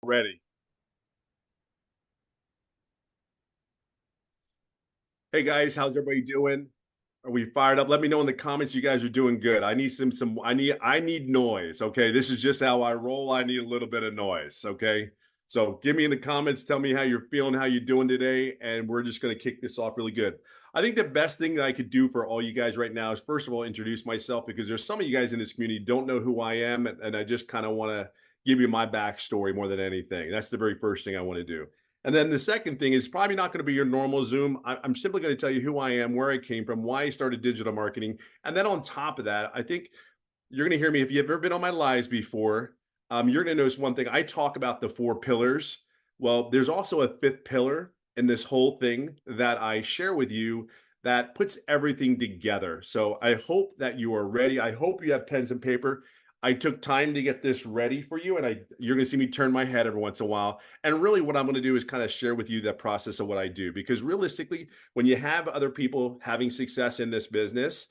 Ready. Hey guys, how's everybody doing? Are we fired up? Let me know in the comments you guys are doing good. I need some I need noise, okay? This is just how I roll. I need a little bit of noise, okay? So give me in the comments, tell me how you're feeling, how you're doing today, and we're just going to kick this off really good. I think the best thing that I could do for all you guys right now is first of all introduce myself because there's some of you guys in this community don't know who I am, and I just kind of want to give you my backstory more than anything. That's the very first thing I want to do. And then the second thing is probably not going to be your normal Zoom. I'm simply going to tell you who I am, where I came from, why I started digital marketing. And then on top of that, I think you're going to hear me. If you've ever been on my lives before, you're going to notice one thing. I talk about the four pillars. Well, there's also a fifth pillar in this whole thing that I share with you that puts everything together. So I hope that you are ready. I hope you have pens and paper. I took time to get this ready for you, and you're going to see me turn my head every once in a while. And really, what I'm going to do is kind of share with you the process of what I do. Because realistically, when you have other people having success in this business,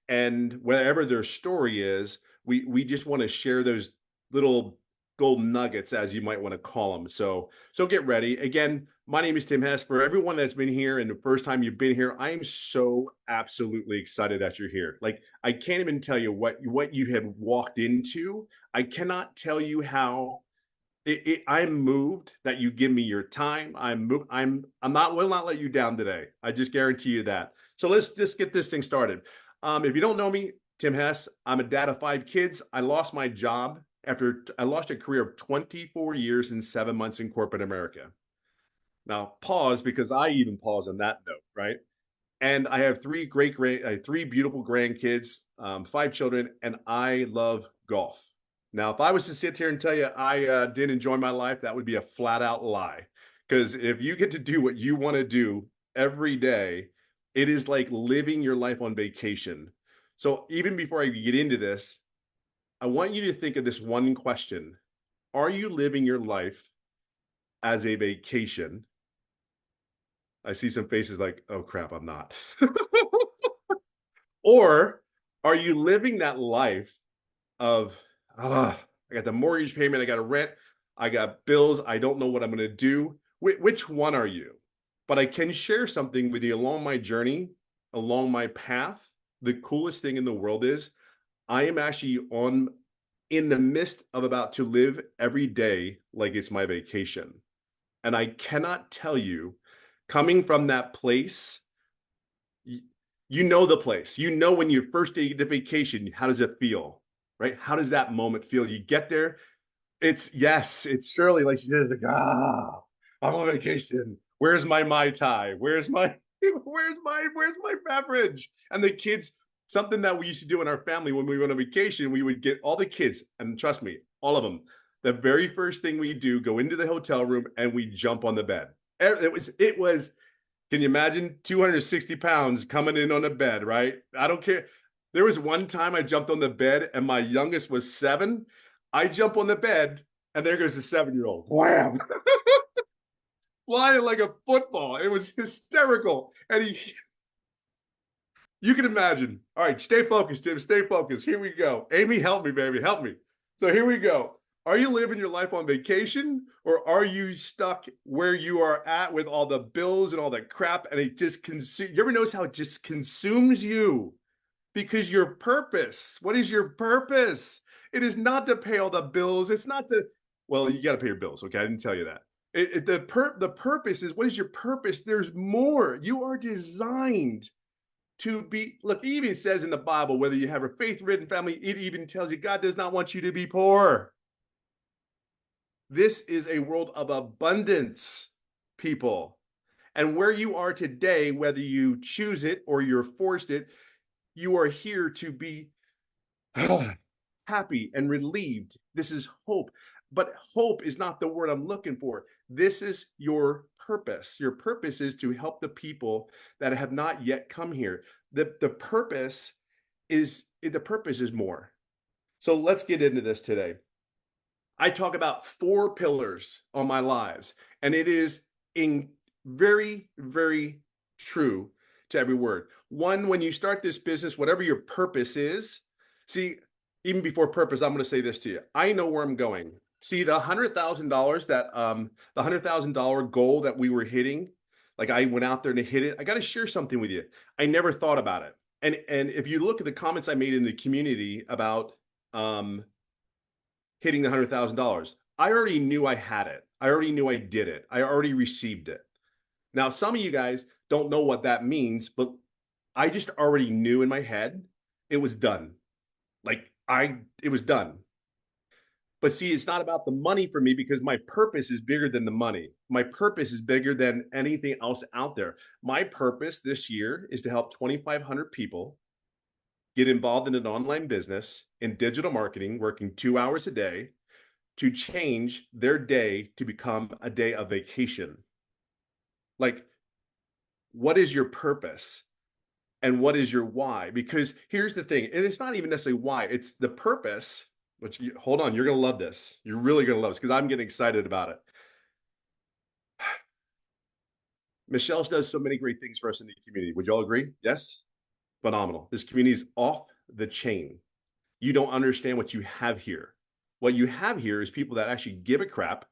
and whatever their story is, we just want to share those little golden nuggets, as you might want to call them. So get ready. Again, my name is Tim Hess. For everyone that's been here and the first time you've been here, I am so absolutely excited that you're here. Like I can't even tell you what you have walked into. I cannot tell you how I'm moved that you give me your time. I'm moved. I'm not will not let you down today. I just guarantee you that. So let's just get this thing started. If you don't know me, Tim Hess, I'm a dad of 5 kids. I lost my job after I lost a career of 24 years and 7 months in corporate America. Now pause because I even pause on that note, right? And I have three beautiful grandkids, 5 children, and I love golf. Now, if I was to sit here and tell you I didn't enjoy my life, that would be a flat out lie. Because if you get to do what you want to do every day, it is like living your life on vacation. So even before I get into this, I want you to think of this one question. Are you living your life as a vacation? I see some faces like, oh crap, I'm not. Or are you living that life of, I got the mortgage payment, I got a rent, I got bills, I don't know what I'm going to do? Which one are you? But I can share something with you along my journey, along my path. The coolest thing in the world is I am actually in the midst of about to live every day like it's my vacation. And I cannot tell you, coming from that place, you know the place. You know when you first take the vacation, how does it feel? Right? How does that moment feel? You get there, it's Shirley, like she says, like, I'm on vacation. Where's my Mai Tai? Where's my where's my beverage? And the kids, something that we used to do in our family when we went on vacation, we would get all the kids, and trust me, all of them. The very first thing we do, go into the hotel room and we jump on the bed. It was, can you imagine 260 pounds coming in on a bed, right? I don't care. There was one time I jumped on the bed and my youngest was 7. I jump on the bed and there goes the 7-year-old. Wham! Flying like a football. It was hysterical. And you can imagine. All right, stay focused, Tim. Stay focused. Here we go. Amy, help me, baby. Help me. So here we go. Are you living your life on vacation or are you stuck where you are at with all the bills and all the crap and it just consumes? You ever notice how it just consumes you? Because your purpose, what is your purpose? It is not to pay all the bills. It's not to, well, you got to pay your bills. Okay. I didn't tell you that. The purpose is, what is your purpose? There's more. You are designed to be, look, it even says in the Bible, whether you have a faith-ridden family, it even tells you God does not want you to be poor. This is a world of abundance, people. And where you are today, whether you choose it or you're forced it, you are here to be happy and relieved. This is hope. But hope is not the word I'm looking for. This is your purpose. Your purpose is to help the people that have not yet come here. The purpose is more. So let's get into this today. I talk about 4 pillars on my lives, and it is in very, very true to every word. One, when you start this business, whatever your purpose is, see, even before purpose, I'm going to say this to you. I know where I'm going. See, the $100,000 goal that we were hitting, like I went out there and hit it. I got to share something with you. I never thought about it. And if you look at the comments I made in the community about um hitting the $100,000, I already knew I had it. I already knew I did it. I already received it. Now, some of you guys don't know what that means, but I just already knew in my head it was done. It was done. But see, it's not about the money for me because my purpose is bigger than the money. My purpose is bigger than anything else out there. My purpose this year is to help 2,500 people get involved in an online business in digital marketing, working 2 hours a day to change their day to become a day of vacation. Like, what is your purpose? And what is your why? Because here's the thing, and it's not even necessarily why, it's the purpose. Hold on, you're gonna love this. You're really gonna love this because I'm getting excited about it. Michelle does so many great things for us in the community. Would you all agree? Yes? Phenomenal. This community is off the chain. You don't understand what you have here. What you have here is people that actually give a crap,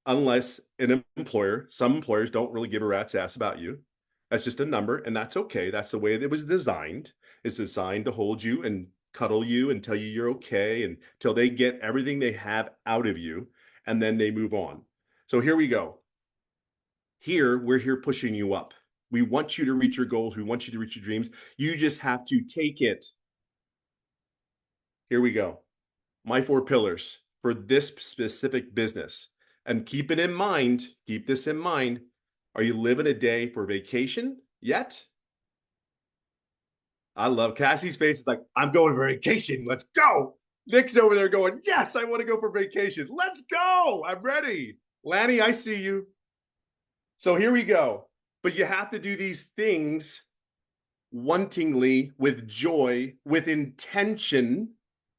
unless some employers don't really give a rat's ass about you. That's just a number, and that's okay. That's the way it was designed. It's designed to hold you and cuddle you and tell you you're okay until they get everything they have out of you, and then they move on. So here we go. We're here pushing you up. We want you to reach your goals. We want you to reach your dreams. You just have to take it. Here we go. My 4 pillars for this specific business. And keep this in mind. Are you living a day for vacation yet? I love Cassie's face. It's like, I'm going for vacation. Let's go. Nick's over there going, yes, I want to go for vacation. Let's go. I'm ready. Lanny, I see you. So here we go. But you have to do these things wantingly, with joy, with intention,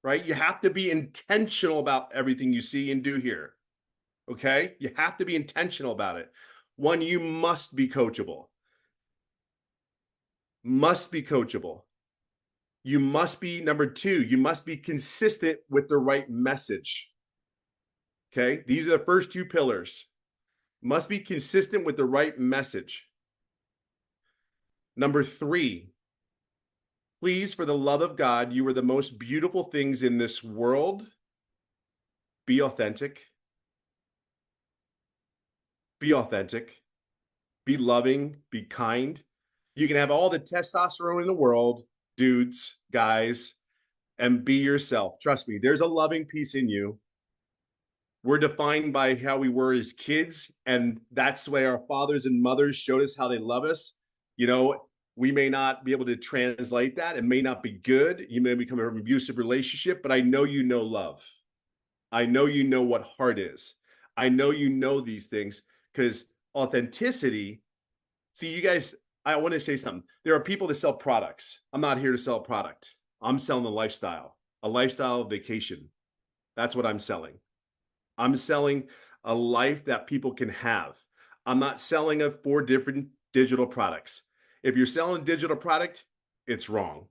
right? You have to be intentional about everything you see and do here. Okay? You have to be intentional about it. One, you must be coachable. Must be coachable. You must be, number 2, you must be consistent with the right message. Okay? These are the first 2 pillars. Must be consistent with the right message. Number 3, please, for the love of God, you are the most beautiful things in this world. Be authentic. Be authentic. Be loving. Be kind. You can have all the testosterone in the world, dudes, guys, and be yourself. Trust me, there's a loving piece in you. We're defined by how we were as kids, and that's the way our fathers and mothers showed us how they love us. You know, we may not be able to translate that. It may not be good. You may become an abusive relationship, but I know you know love. I know you know what heart is. I know you know these things because authenticity. See, you guys, I want to say something. There are people that sell products. I'm not here to sell a product. I'm selling a lifestyle of vacation. That's what I'm selling. I'm selling a life that people can have. I'm not selling 4 different digital products. If you're selling a digital product, it's wrong.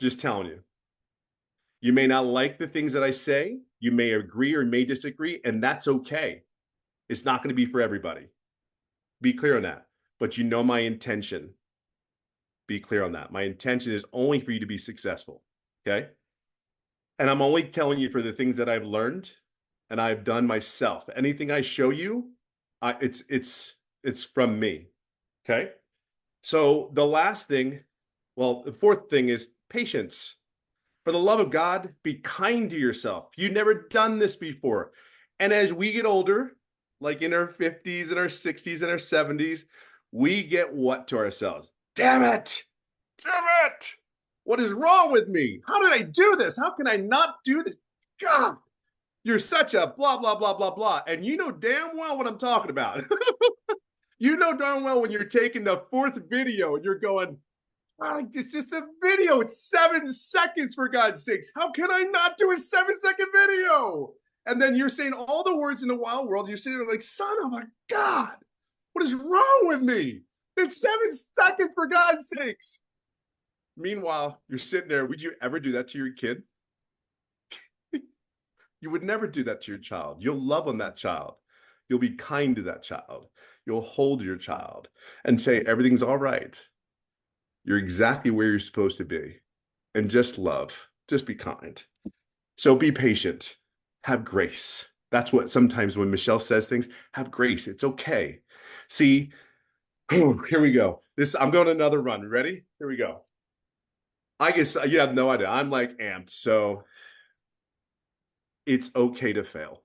Just telling you. You may not like the things that I say. You may agree or may disagree, and that's okay. It's not going to be for everybody. Be clear on that. But you know my intention. Be clear on that. My intention is only for you to be successful. Okay? And I'm only telling you for the things that I've learned and I've done myself. Anything I show you, it's from me. Okay? So the last thing, well, the 4th thing is patience. For the love of God, be kind to yourself. You've never done this before. And as we get older, like in our 50s and our 60s and our 70s, we get what to ourselves? Damn it! Damn it! What is wrong with me? How did I do this? How can I not do this? God, you're such a blah, blah, blah, blah, blah. And you know damn well what I'm talking about. You know darn well when you're taking the 4th video and you're going, it's just a video. It's 7 seconds, for God's sakes. How can I not do a 7-second video? And then you're saying all the words in the wild world. You're sitting there like, son of a God, what is wrong with me? It's 7 seconds, for God's sakes. Meanwhile, you're sitting there. Would you ever do that to your kid? You would never do that to your child. You'll love on that child. You'll be kind to that child. You'll hold your child and say, everything's all right. You're exactly where you're supposed to be. And just love, just be kind. So be patient, have grace. That's what sometimes when Michelle says things, have grace. It's okay. See, here we go. I'm going another run. Ready? Here we go. I guess you have no idea. I'm like amped. So it's okay to fail.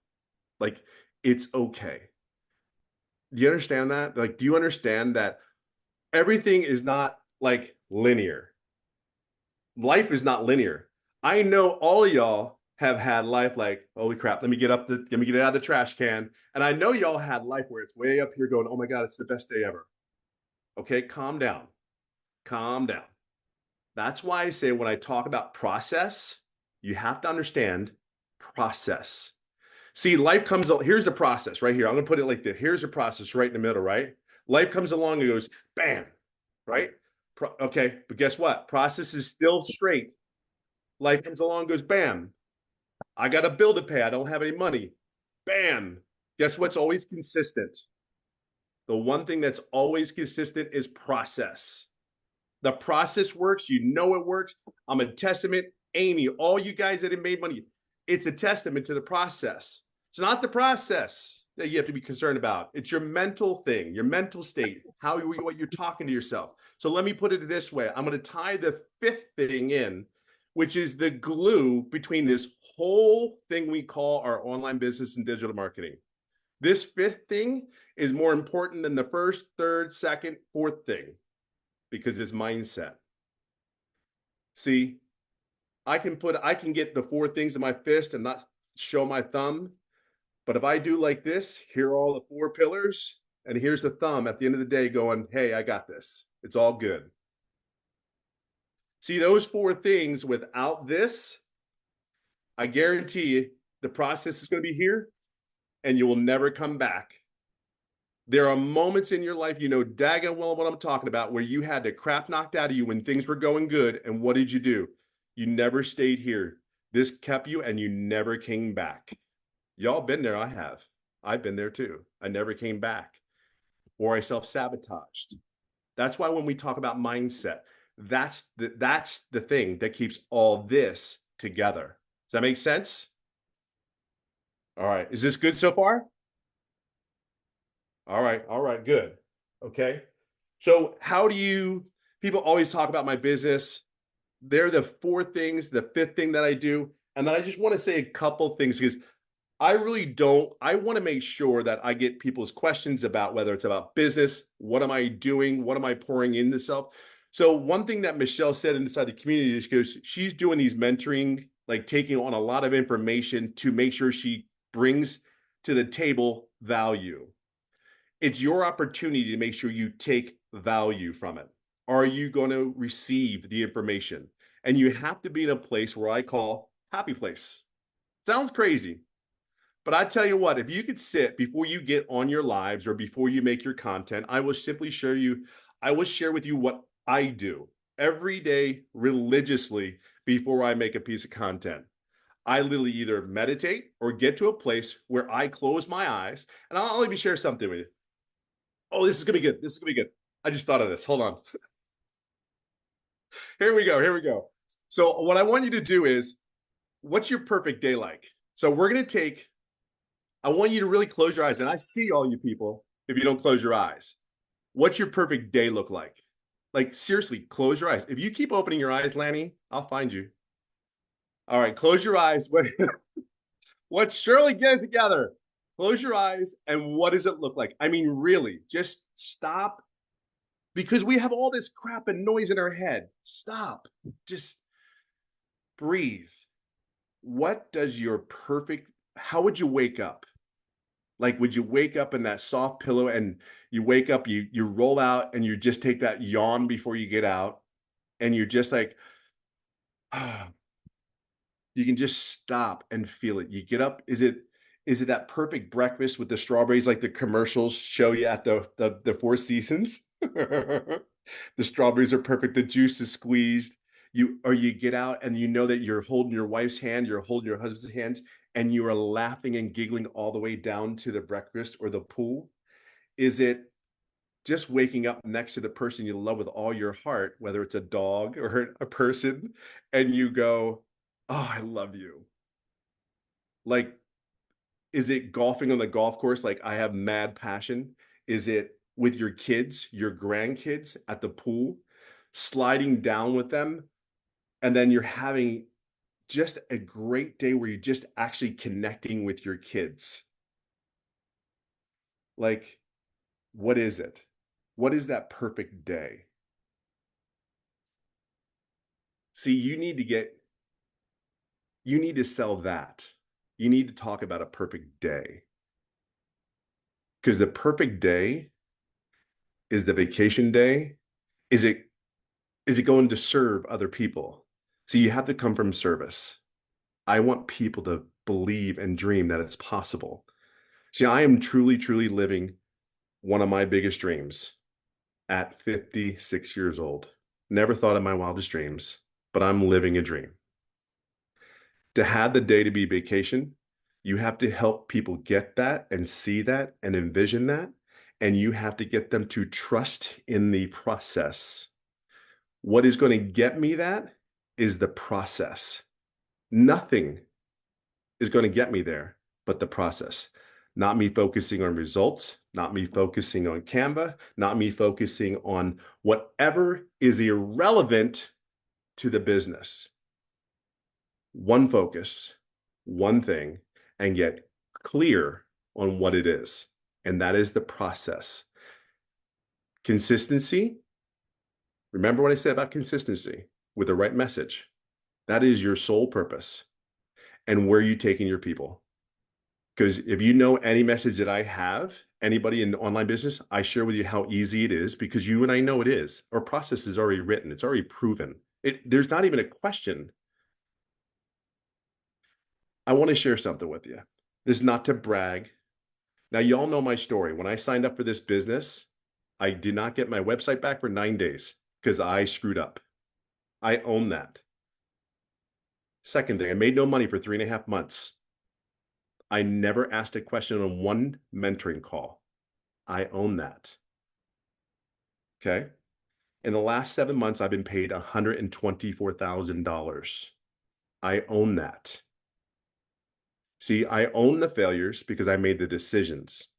Like, it's okay. Do you understand that? Like, do you understand that everything is not like linear? Life is not linear. I know all of y'all have had life like, holy crap, let me get it out of the trash can. And I know y'all had life where it's way up here going, oh my God, it's the best day ever. Okay, calm down. Calm down. That's why I say when I talk about process, you have to understand process. See, life comes, here's the process right here. I'm going to put it like this. Here's the process right in the middle, right? Life comes along and goes, bam, right? Okay, but guess what? Process is still straight. Life comes along and goes, bam, I got a bill to pay. I don't have any money. Bam. Guess what's always consistent? The one thing that's always consistent is process. The process works. You know it works. I'm a testament. Amy, all you guys that have made money, it's a testament to the process. It's not the process that you have to be concerned about. It's your mental thing, your mental state, what you're talking to yourself. So let me put it this way. I'm going to tie the fifth thing in, which is the glue between this whole thing we call our online business and digital marketing. This fifth thing is more important than the first, third, second, fourth thing because it's mindset. See, I can get the four things in my fist and not show my thumb. But if I do like this, here are all the four pillars, and here's the thumb at the end of the day going, hey, I got this. It's all good. See, those four things without this, I guarantee you the process is going to be here and you will never come back. There are moments in your life, you know daggone well what I'm talking about, where you had the crap knocked out of you when things were going good. And what did you do? You never stayed here. This kept you and you never came back. Y'all been there. I have. I've been there too. I never came back or I self-sabotaged. That's why when we talk about mindset, that's the thing that keeps all this together. Does that make sense? All right. Is this good so far? All right. All right. Good. Okay. So how do you, people always talk about my business. They're the four things, the fifth thing that I do. And then I just want to say a couple things because I really don't. I want to make sure that I get people's questions about whether it's about business, what am I doing, what am I pouring into self. So one thing that Michelle said inside the community is because she's doing these mentoring, like taking on a lot of information to make sure she brings to the table value. It's your opportunity to make sure you take value from it. Are you going to receive the information? And you have to be in a place where I call happy place. Sounds crazy. But I tell you what, if you could sit before you get on your lives or before you make your content, I will simply I will share with you what I do every day religiously before I make a piece of content. I literally either meditate or get to a place where I close my eyes and I'll even share something with you. Oh, this is going to be good. This is going to be good. I just thought of this. Hold on. Here we go. Here we go. So what I want you to do is, what's your perfect day like? So we're going to take I want you to really close your eyes. And I see all you people if you don't close your eyes. What's your perfect day look like? Like, seriously, close your eyes. If you keep opening your eyes, Lanny, I'll find you. All right, close your eyes. Let's surely get it together. Close your eyes. And what does it look like? I mean, really, just stop because we have all this crap and noise in our head. Stop. Just breathe. What does your perfect, how would you wake up? Like, would you wake up in that soft pillow and you wake up, you roll out and you just take that yawn before you get out and you're just like, ah, you can just stop and feel it. You get up. Is it that perfect breakfast with the strawberries like the commercials show you at the Four Seasons? The strawberries are perfect. The juice is squeezed. You get out and you know that you're holding your wife's hand, you're holding your husband's hand, and you are laughing and giggling all the way down to the breakfast or the pool? Is it just waking up next to the person you love with all your heart, whether it's a dog or a person, and you go, "Oh, I love you." Like, is it golfing on the golf course? Like, I have mad passion. Is it with your kids, your grandkids at the pool, sliding down with them, and then you're having just a great day where you're just actually connecting with your kids? Like, what is it? What is that perfect day? See, you need to sell that. You need to talk about a perfect day, because the perfect day is the vacation day. Is it is it going to serve other people? So you have to come from service. I want people to believe and dream that it's possible. See, I am truly, truly living one of my biggest dreams at 56 years old. Never thought in my wildest dreams, but I'm living a dream. To have the day to be vacation, you have to help people get that and see that and envision that. And you have to get them to trust in the process. What is going to get me that is the process. Nothing is going to get me there but the process. Not me focusing on results, not me focusing on Canva, not me focusing on whatever is irrelevant to the business. One focus, one thing, and get clear on what it is. And that is the process. Consistency. Remember what I said about consistency with the right message. That is your sole purpose. And where are you taking your people? Because if you know any message that I have, anybody in online business, I share with you how easy it is, because you and I know it is. Our process is already written. It's already proven. There's not even a question. I want to share something with you. This is not to brag. Now, you all know my story. When I signed up for this business, I did not get my website back for 9 days because I screwed up. I own that. Second thing, I made no money for 3.5 months. I never asked a question on one mentoring call. I own that. Okay. In the last 7 months, I've been paid $124,000. I own that. See, I own the failures because I made the decisions,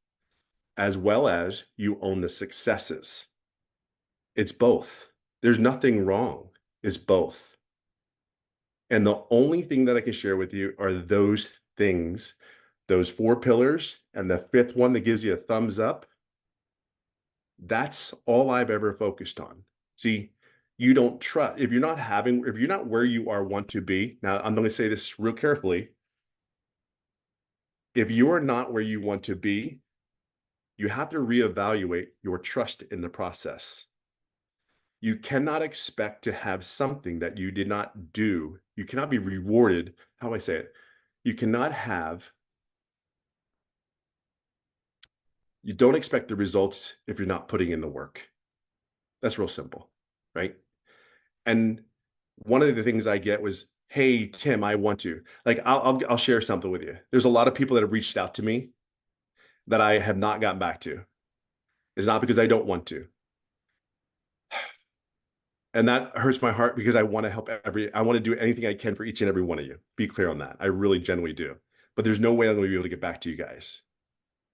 as well as you own the successes. It's both. There's nothing wrong. It's both. And the only thing that I can share with you are those things, those 4 pillars, and the fifth one that gives you a thumbs up. That's all I've ever focused on. See, you don't trust, if you're not where you are want to be. Now, I'm going to say this real carefully. If you are not where you want to be, you have to reevaluate your trust in the process. You cannot expect to have something that you did not do. You cannot be rewarded. How do I say it? You don't expect the results if you're not putting in the work. That's real simple, right? And one of the things I get was, "Hey, Tim, I want to." Like, I'll share something with you. There's a lot of people that have reached out to me that I have not gotten back to. It's not because I don't want to. And that hurts my heart because I want to I want to do anything I can for each and every one of you. Be clear on that. I really genuinely do. But there's no way I'm going to be able to get back to you guys.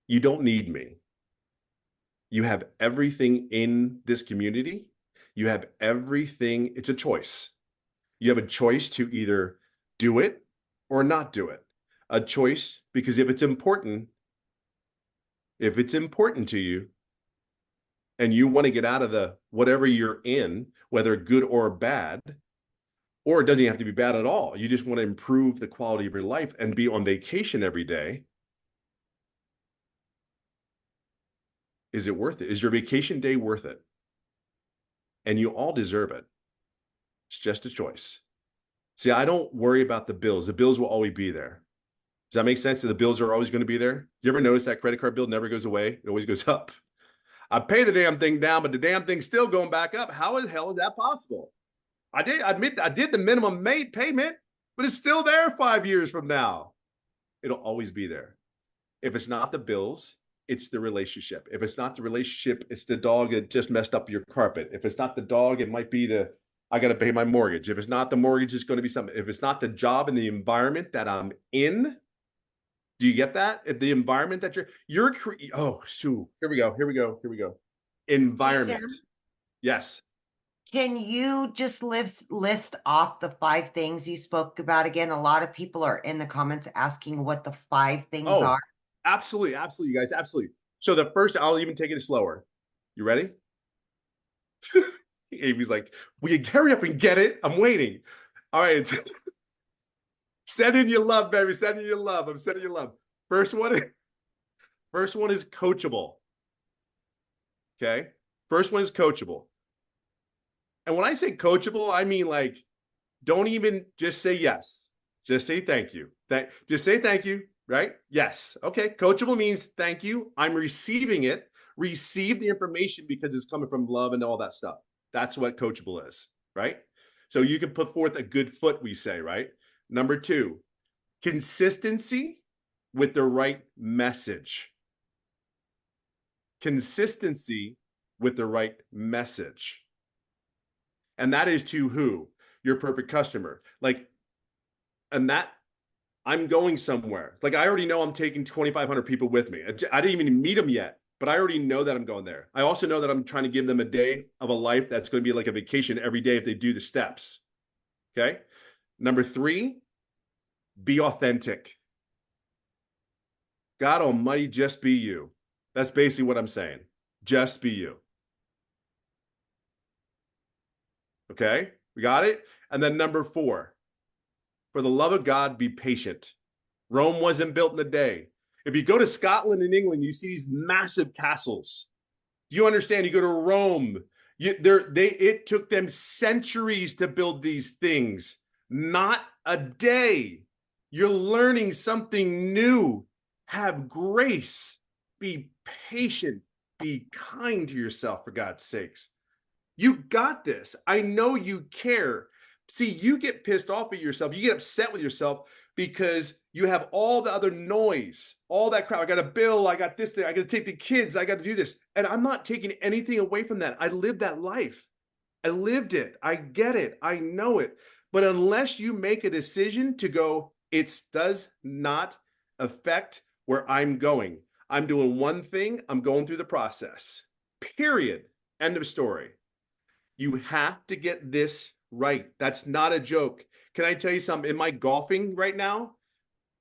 You don't need me. You have everything in this community. You have everything. It's a choice. You have a choice to either do it or not do it. A choice, because if it's important to you and you want to get out of the whatever you're in, whether good or bad, or it doesn't even have to be bad at all, you just want to improve the quality of your life and be on vacation every day, is it worth it? Is your vacation day worth it? And you all deserve it. It's just a choice. See, I don't worry about the bills. The bills will always be there. Does that make sense? The bills are always going to be there. You ever notice that credit card bill never goes away? It always goes up. I pay the damn thing down, but the damn thing's still going back up. How the hell is that possible? I did the minimum made payment, but it's still there 5 years from now. It'll always be there. If it's not the bills, it's the relationship. If it's not the relationship, it's the dog that just messed up your carpet. If it's not the dog, it might be the I got to pay my mortgage. If it's not the mortgage, it's going to be something. If it's not the job and the environment that I'm in, do you get that? If the environment that you're oh, shoot. Here we go. Here we go. Here we go. Hey, Environment. Tim, Yes. can you just list off the five things you spoke about again? A lot of people are in the comments asking what the five things Oh, are. absolutely, absolutely, you guys, absolutely. So the first, I'll even take it slower. You ready? Amy's like, "Will you hurry up and get it? I'm waiting." All right, send in your love, baby. Send in your love. I'm sending your love. First one, first one is coachable. Okay, first one is coachable. And when I say coachable, I mean like, don't even just say yes. Just say thank you. Just say thank you. Right? Yes. Okay. Coachable means thank you. I'm receiving it. Receive the information because it's coming from love and all that stuff. That's what coachable is. Right? So you can put forth a good foot, we say, right? Number two, consistency with the right message. Consistency with the right message. And that is to who? Your perfect customer. Like, and that I'm going somewhere. Like I already know I'm taking 2,500 people with me. I didn't even meet them yet, but I already know that I'm going there. I also know that I'm trying to give them a day of a life that's going to be like a vacation every day if they do the steps. Okay. Number three, be authentic. God Almighty, just be you. That's basically what I'm saying. Just be you. Okay. We got it. And then number four, for the love of God, be patient. Rome wasn't built in a day. If you go to Scotland and England, you see these massive castles. Do you understand? You go to Rome, it took them centuries to build these things, not a day. You're learning something new. Have grace. Be patient. Be kind to yourself, for God's sakes. You got this. I know you care. See, you get pissed off at yourself. You get upset with yourself because you have all the other noise, all that crap. I got a bill. I got this thing. I got to take the kids. I got to do this. And I'm not taking anything away from that. I lived that life. I lived it. I get it. I know it. But unless you make a decision to go, it does not affect where I'm going. I'm doing one thing. I'm going through the process. Period. End of story. You have to get this right. That's not a joke. Can I tell you something? In my golfing right now,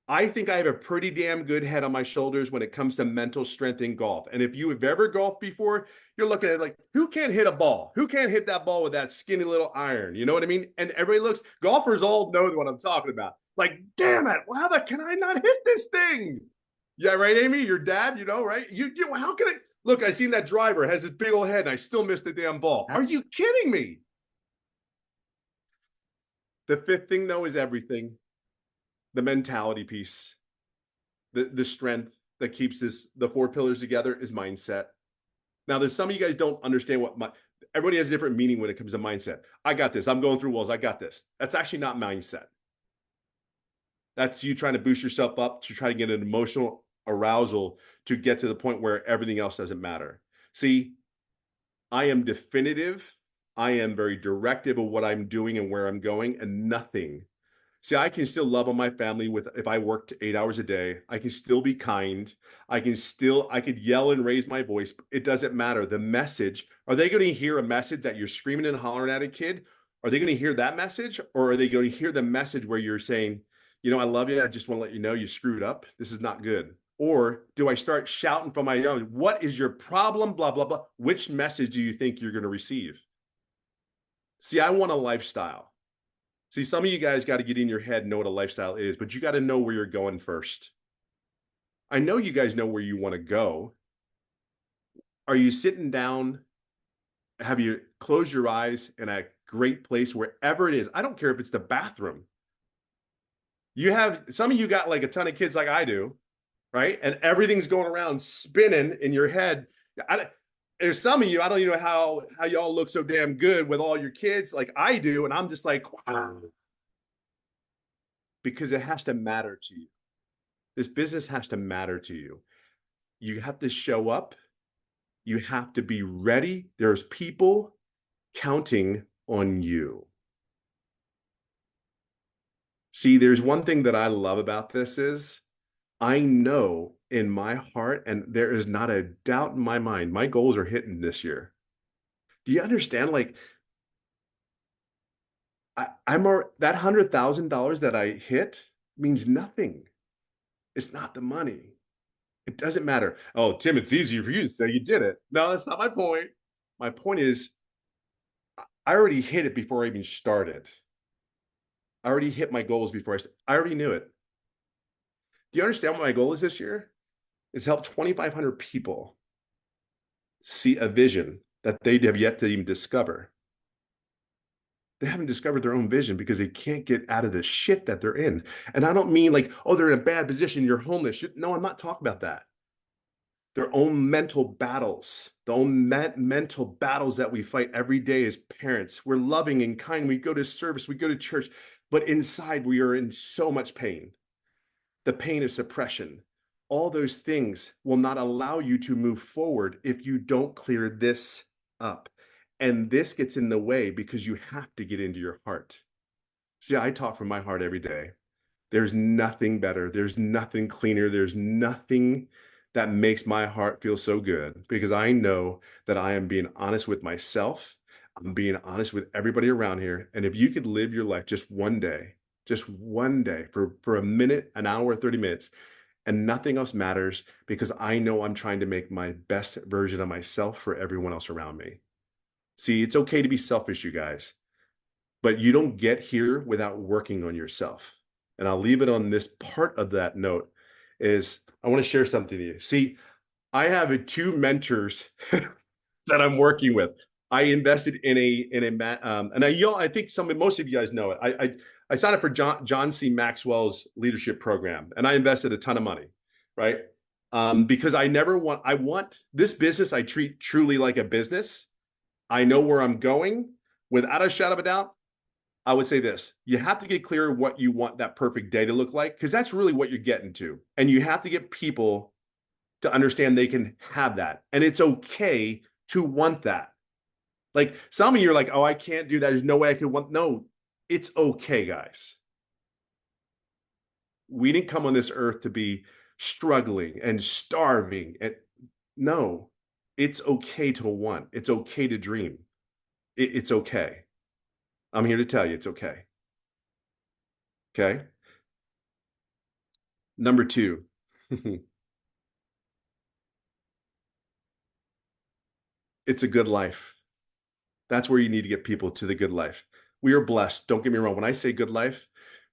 I think I have a pretty damn good head on my shoulders when it comes to mental strength in golf. And if you have ever golfed before, you're looking at it like, who can't hit a ball? Who can't hit that ball with that skinny little iron? You know what I mean? And everybody looks, golfers all know what I'm talking about. Like, damn it, well, how the can I not hit this thing? Yeah, right, Amy? Your dad, you know, right? How can I look? I seen that driver has his big old head and I still missed the damn ball. Are you kidding me? The fifth thing, though, is everything. The mentality piece, the strength that keeps the four pillars together is mindset. Now, there's some of you guys don't understand everybody has a different meaning when it comes to mindset. I got this. I'm going through walls. I got this. That's actually not mindset. That's you trying to boost yourself up to try to get an emotional arousal to get to the point where everything else doesn't matter. See, I am definitive. I am very directive of what I'm doing and where I'm going, and nothing. See, I can still love on my family with if I worked 8 hours a day. I can still be kind. I could yell and raise my voice. It doesn't matter. The message, are they going to hear a message that you're screaming and hollering at a kid? Are they going to hear that message? Or are they going to hear the message where you're saying, I love you. I just want to let you know you screwed up. This is not good. Or do I start shouting from my own, what is your problem? Blah, blah, blah. Which message do you think you're going to receive? See, I want a lifestyle. See, some of you guys got to get in your head and know what a lifestyle is, but you got to know where you're going first. I know you guys know where you want to go. Are you sitting down? Have you closed your eyes in a great place, wherever it is? I don't care if it's the bathroom. You have some of you got like a ton of kids like I do, right? And everything's going around spinning in your head. There's some of you, I don't even know how y'all look so damn good with all your kids like I do. And I'm just like, wow. Because it has to matter to you. This business has to matter to you. You have to show up. You have to be ready. There's people counting on you. See, there's one thing that I love about this is I know in my heart, and there is not a doubt in my mind, my goals are hitting this year. Do you understand? Like that $100,000 that I hit means nothing. It's not the money. It doesn't matter. Oh, Tim, it's easier for you to say you did it. No, that's not my point. My point is, I already hit it before I even started. I already hit my goals before I already knew it. Do you understand what my goal is this year? Is help 2,500 people see a vision that they have yet to even discover. They haven't discovered their own vision because they can't get out of the shit that they're in. And I don't mean like, oh, they're in a bad position, you're homeless. No, I'm not talking about that. Their own mental battles, the own mental battles that we fight every day as parents. We're loving and kind. We go to service, we go to church, but inside we are in so much pain. The pain of suppression. All those things will not allow you to move forward if you don't clear this up. And this gets in the way because you have to get into your heart. See, I talk from my heart every day. There's nothing better. There's nothing cleaner. There's nothing that makes my heart feel so good because I know that I am being honest with myself. I'm being honest with everybody around here. And if you could live your life just one day for a minute, an hour, 30 minutes, and nothing else matters because I know I'm trying to make my best version of myself for everyone else around me. See, it's okay to be selfish, you guys, but you don't get here without working on yourself. And I'll leave it on this part of that note is I want to share something to you. See, I have two mentors that I'm working with. I invested and I think most of you guys know it. I signed up for John C. Maxwell's leadership program, and I invested a ton of money, right? Because I want this business. I treat truly like a business. I know where I'm going without a shadow of a doubt. I would say this, you have to get clear what you want that perfect day to look like, because that's really what you're getting to. And you have to get people to understand they can have that. And it's okay to want that. Like some of you are like, oh, I can't do that. There's no way I could want. No, it's okay, guys. We didn't come on this earth to be struggling and starving. And no, it's okay to want. It's okay to dream. It's okay. I'm here to tell you it's okay. Okay. Number two, it's a good life. That's where you need to get people to the good life. We are blessed. Don't get me wrong. When I say good life,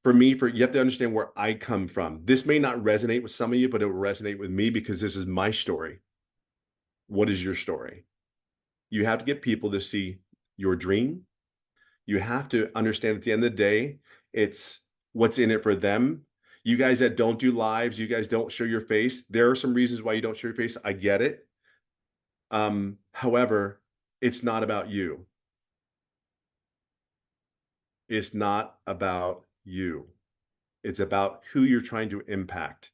for me, you have to understand where I come from. This may not resonate with some of you, but it will resonate with me because this is my story. What is your story? You have to get people to see your dream. You have to understand at the end of the day, it's what's in it for them. You guys that don't do lives, you guys don't show your face. There are some reasons why you don't show your face. I get it. However, it's not about you. It's not about you. It's about who you're trying to impact.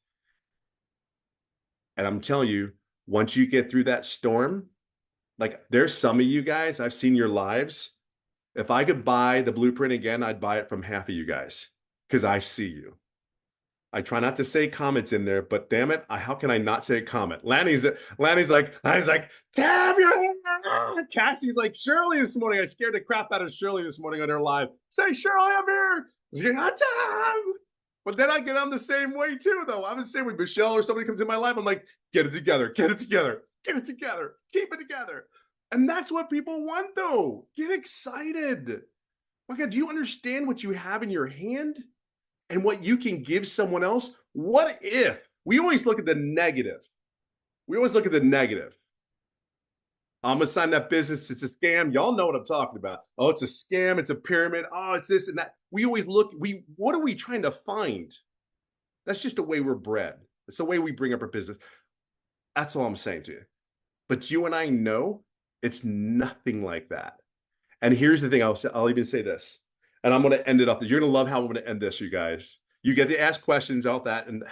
And I'm telling you, once you get through that storm, like there's some of you guys, I've seen your lives. If I could buy the blueprint again, I'd buy it from half of you guys because I see you. I try not to say comments in there, but damn it, how can I not say a comment? Lanny's like, damn you. Cassie's like, Shirley this morning. I scared the crap out of Shirley this morning on her live. Say, Shirley, I'm here. She's like, time. But then I get on the same way too, though. I'm the same way. Michelle or somebody comes in my life. I'm like, get it together, get it together, get it together, keep it together. And that's what people want, though. Get excited. My God, do you understand what you have in your hand? And what you can give someone else? What if we always look at the negative? We always look at the negative. I'm gonna sign that business. It's a scam. Y'all know what I'm talking about. Oh, it's a scam. It's a pyramid. Oh, it's this and that. We always look. What are we trying to find? That's just the way we're bred. It's the way we bring up our business. That's all I'm saying to you. But you and I know it's nothing like that. And here's the thing. I'll even say this, and I'm going to end it up. You're going to love how I'm going to end this, you guys. You get to ask questions about that and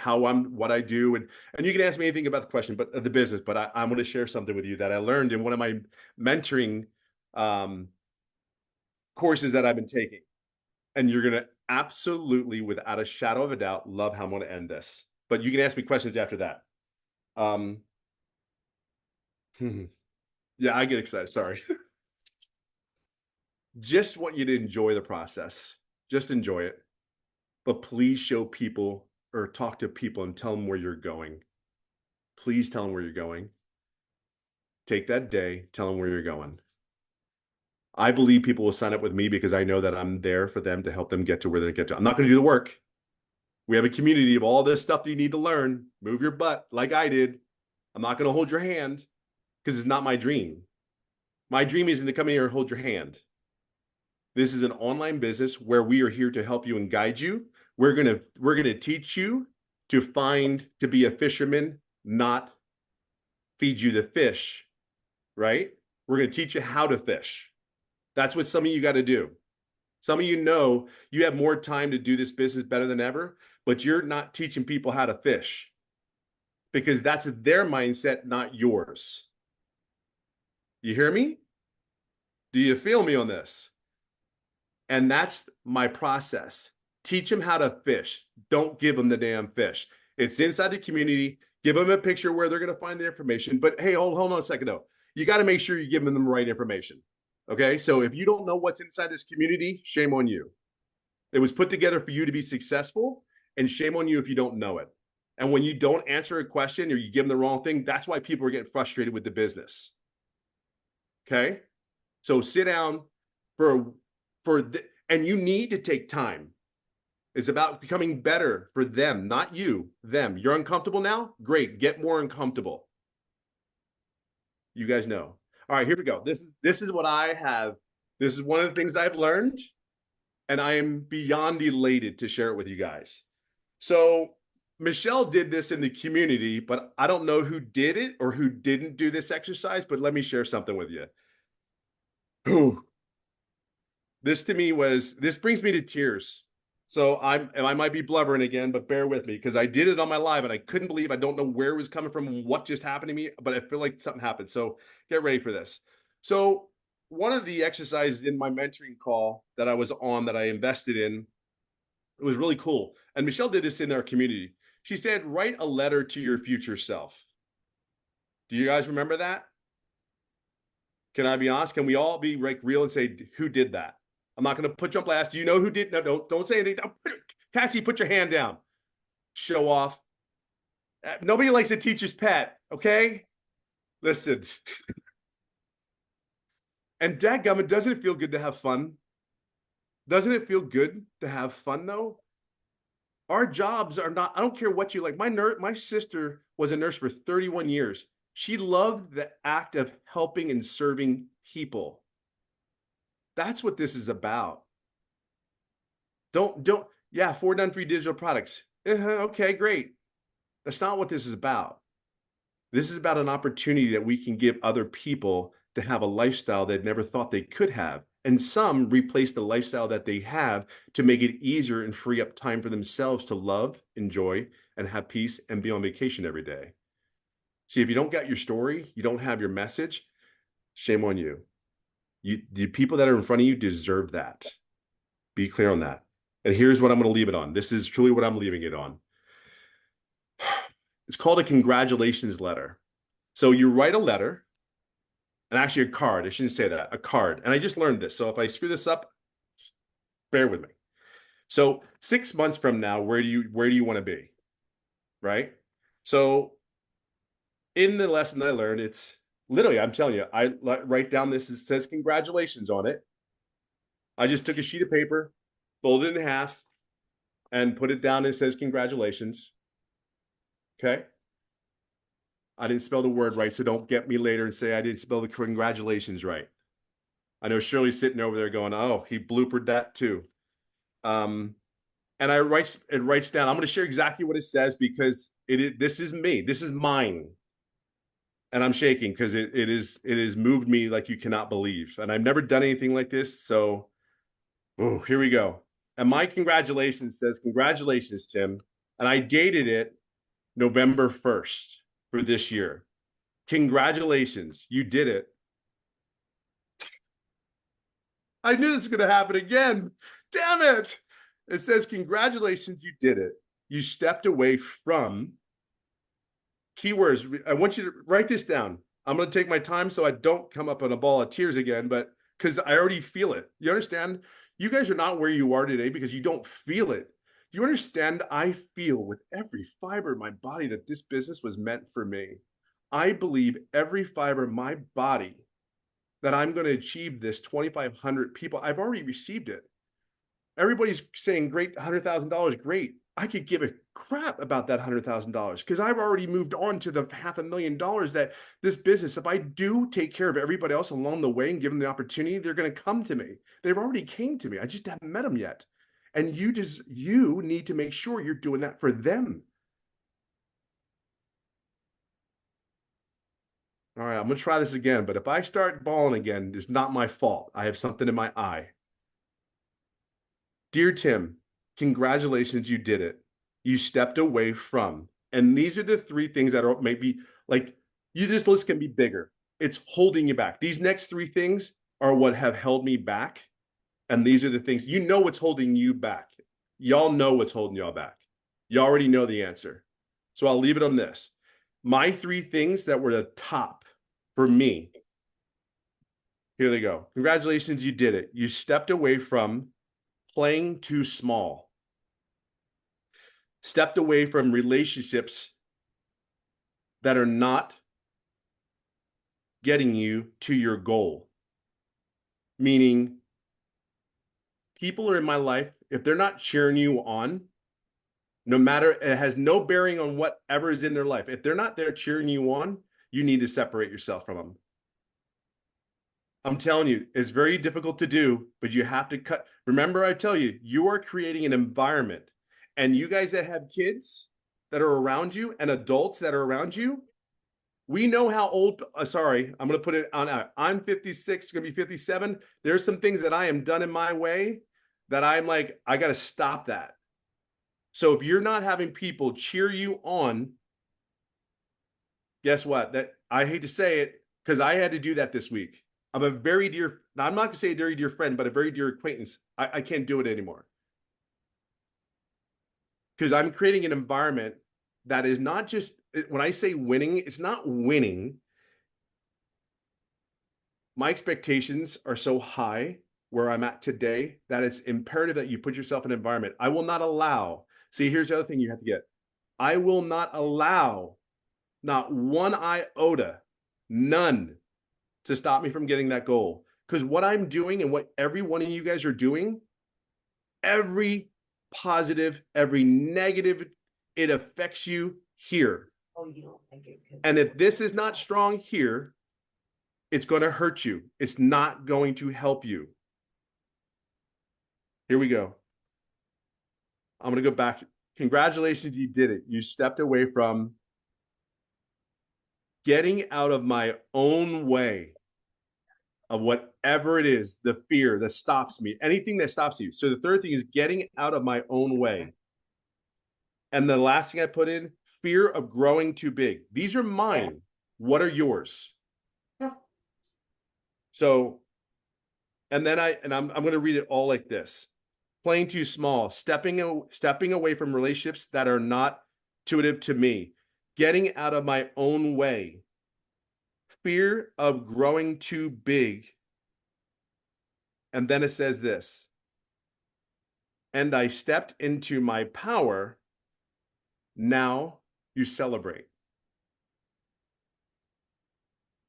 what I do. And you can ask me anything about the question, but the business, but I'm going to share something with you that I learned in one of my mentoring um, courses that I've been taking. And you're going to absolutely, without a shadow of a doubt, love how I'm going to end this. But you can ask me questions after that. Um, yeah, I get excited. Sorry. Just want you to enjoy the process. Just enjoy it. But please show people or talk to people and tell them where you're going. Please tell them where you're going. Take that day, tell them where you're going. I believe people will sign up with me because I know that I'm there for them to help them get to where they get to. I'm not going to do the work. We have a community of all this stuff that you need to learn. Move your butt like I did. I'm not going to hold your hand because it's not my dream. My dream isn't to come in here and hold your hand. This is an online business where we are here to help you and guide you. We're gonna teach you to be a fisherman, not feed you the fish, right? We're gonna teach you how to fish. That's what some of you got to do. Some of you know you have more time to do this business better than ever, but you're not teaching people how to fish because that's their mindset, not yours. You hear me? Do you feel me on this? And that's my process. Teach them how to fish. Don't give them the damn fish. It's inside the community. Give them a picture where they're going to find the information. But hey, hold on a second though. You got to make sure you're giving them the right information. Okay. So if you don't know what's inside this community, shame on you. It was put together for you to be successful, and shame on you if you don't know it. And when you don't answer a question or you give them the wrong thing, that's why people are getting frustrated with the business. Okay. So sit down for and you need to take time. It's about becoming better for them, not you, them. You're uncomfortable now? Great. Get more uncomfortable. You guys know. All right, here we go. This is what I have. This is one of the things I've learned, and I am beyond elated to share it with you guys. So Michelle did this in the community, but I don't know who did it or who didn't do this exercise, but let me share something with you. Whew. This brings me to tears. So I might be blubbering again, but bear with me because I did it on my live and I couldn't believe I don't know where it was coming from and what just happened to me, but I feel like something happened. So get ready for this. So one of the exercises in my mentoring call that I was on that I invested in, it was really cool. And Michelle did this in our community. She said, write a letter to your future self. Do you guys remember that? Can I be honest? Can we all be like real and say who did that? I'm not going to put you on blast. Do you know who did? No, don't say anything. Cassie, put your hand down. Show off. Nobody likes a teacher's pet. Okay, listen. And dadgummit, doesn't it feel good to have fun? Doesn't it feel good to have fun though? Our jobs are not. I don't care what you like. My sister was a nurse for 31 years. She loved the act of helping and serving people. That's what this is about. Don't, yeah, 4 done free digital products. Okay, great. That's not what this is about. This is about an opportunity that we can give other people to have a lifestyle they never thought they could have. And some replace the lifestyle that they have to make it easier and free up time for themselves to love, enjoy, and have peace and be on vacation every day. See, if you don't got your story, you don't have your message, shame on you. The people that are in front of you deserve that. Be clear on that. And here's what I'm going to leave it on. This is truly what I'm leaving it on. It's called a congratulations letter. So you write a letter, and actually a card. I shouldn't say that, a card. And I just learned this. So if I screw this up, bear with me. So 6 months from now, where do you want to be? Right? So in the lesson that I learned, it's literally, I'm telling you, I write down this, it says congratulations on it. I just took a sheet of paper, folded it in half, and put it down and it says congratulations. Okay. I didn't spell the word right, so don't get me later and say I didn't spell the congratulations right. I know Shirley's sitting over there going, "Oh, he bloopered that too." Um, and it writes down. I'm going to share exactly what it says because this is me. This is mine, and I'm shaking because it has moved me like you cannot believe. And I've never done anything like this, so oh, here we go. And my congratulations says, congratulations, Tim. And I dated it November 1st for this year. Congratulations, you did it. I knew this was going to happen again. Damn it. It says, congratulations, you did it. You stepped away from keywords. I want you to write this down. I'm going to take my time so I don't come up in a ball of tears again, but because I already feel it. You understand? You guys are not where you are today because you don't feel it. You understand? I feel with every fiber of my body that this business was meant for me. I believe every fiber of my body that I'm going to achieve this 2,500 people. I've already received it. Everybody's saying, great, $100,000, great. I could give a crap about that $100,000 because I've already moved on to the $500,000 that this business, if I do take care of everybody else along the way and give them the opportunity, they're going to come to me. They've already came to me. I just haven't met them yet. And you need to make sure you're doing that for them. All right, I'm going to try this again, but if I start bawling again, it's not my fault. I have something in my eye. Dear Tim, congratulations, you did it. You stepped away from. And these are the three things that are maybe like you, this list can be bigger. It's holding you back. These next three things are what have held me back. And these are the things you know what's holding you back. Y'all know what's holding y'all back. You already know the answer. So I'll leave it on this. My three things that were the top for me. Here they go. Congratulations, you did it. You stepped away from playing too small, stepped away from relationships that are not getting you to your goal. Meaning, people are in my life, if they're not cheering you on, no matter, it has no bearing on whatever is in their life. If they're not there cheering you on, you need to separate yourself from them. I'm telling you, it's very difficult to do, but you have to cut. Remember, I tell you, you are creating an environment. And you guys that have kids that are around you and adults that are around you, we know how old, sorry, I'm going to put it on. I'm 56, going to be 57. There's some things that I am done in my way that I'm like, I got to stop that. So if you're not having people cheer you on, guess what? That I hate to say it because I had to do that this week. I'm a very dear, now I'm not going to say a very dear friend, but a very dear acquaintance. I can't do it anymore because I'm creating an environment that is not just, when I say winning, it's not winning. My expectations are so high where I'm at today that it's imperative that you put yourself in an environment. I will not allow, see, here's the other thing you have to get. I will not allow not one iota, none, to stop me from getting that goal. Because what I'm doing and what every one of you guys are doing, every positive, every negative, it affects you here. Oh, you don't think it could. And if this is not strong here, it's going to hurt you. It's not going to help you. Here we go. I'm going to go back. Congratulations, you did it. You stepped away from getting out of my own way of whatever it is, the fear that stops me, anything that stops you. So the third thing is getting out of my own way. And the last thing I put in, fear of growing too big. These are mine. What are yours? So, and then I'm going to read it all like this. Playing too small, stepping away from relationships that are not intuitive to me, getting out of my own way, fear of growing too big. And then it says this, and I stepped into my power. Now you celebrate.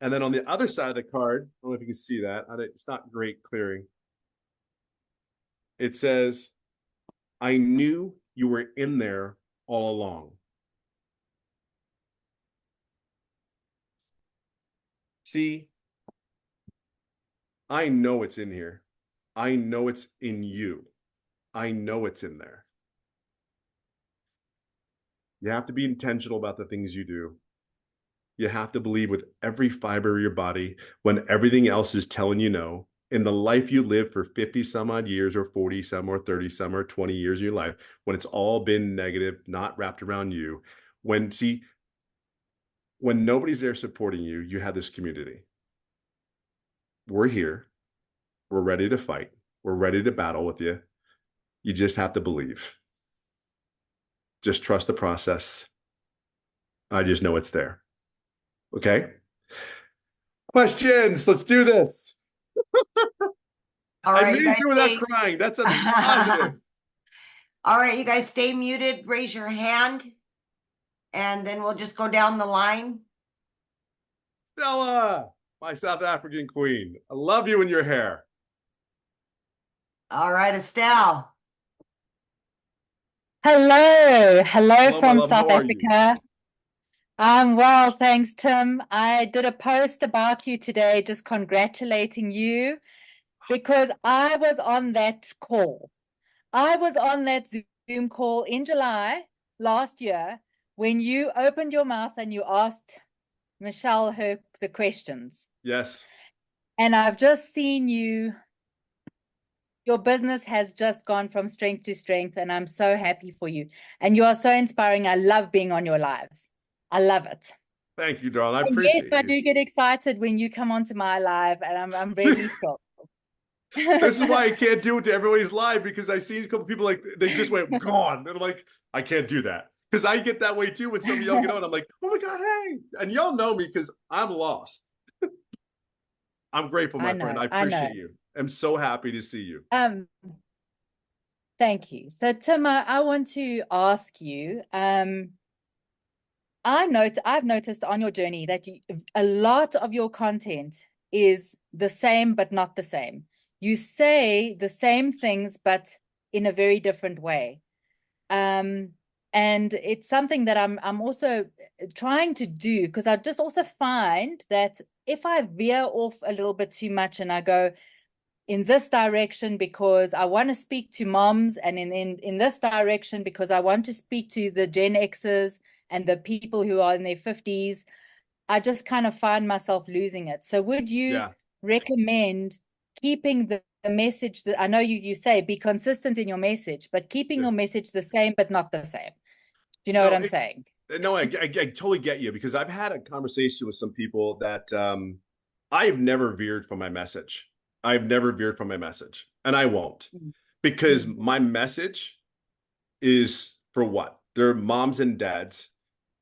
And then on the other side of the card, I don't know if you can see that. It's not great clearing. It says, I knew you were in there all along. See, I know it's in here. I know it's in you. I know it's in there. You have to be intentional about the things you do. You have to believe with every fiber of your body when everything else is telling you no. in the life you live for 50 some odd years or 40 some or 30 some or 20 years of your life, when it's all been negative, not wrapped around you, when nobody's there supporting you, you have this community. We're here. We're ready to fight. We're ready to battle with you. You just have to believe. Just trust the process. I just know it's there. Okay. Questions. Let's do this. All I right, made you it guys through without stay. crying. That's a positive. All right, you guys stay muted. Raise your hand, and then we'll just go down the line. Stella, my South African queen. I love you and your hair. All right, Estelle. Hello, hello Hello, my from love. South How are you? Africa. I'm well, thanks, Tim. I did a post about you today, just congratulating you because I was on that call. I was on that Zoom call in July last year when you opened your mouth and you asked Michelle the questions. Yes. And I've just seen you. Your business has just gone from strength to strength, and I'm so happy for you. And you are so inspiring. I love being on your lives. I love it. Thank you, darling. I And yes, appreciate I you. do get excited when you come onto my live, and I'm really thrilled. This is why I can't do it to everybody's live, because I see a couple people like they just went gone. And I'm like, I can't do that. Because I get that way too when some of y'all get on. I'm like, oh my God, hey. And y'all know me because I'm lost. I'm grateful, I my friend. know, I I know. appreciate you. I'm so happy to see you. Thank you. So Tim, I want to ask you, I've noticed on your journey that a lot of your content is the same but not the same. You say the same things but in a very different way. And it's something that I'm also trying to do, because I just also find that if I veer off a little bit too much and I go in this direction because I want to speak to moms, and in this direction because I want to speak to the Gen Xers and the people who are in their 50s, I just kind of find myself losing it. So would you Yeah. recommend keeping the message that I know you say be consistent in your message, but keeping Yeah. your message the same but not the same? Do you know what No, I'm it's saying? no, I totally get you, because I've had a conversation with some people that I've never veered from my message. I've never veered from my message, and I won't, because Mm. my message is for what? They're moms and dads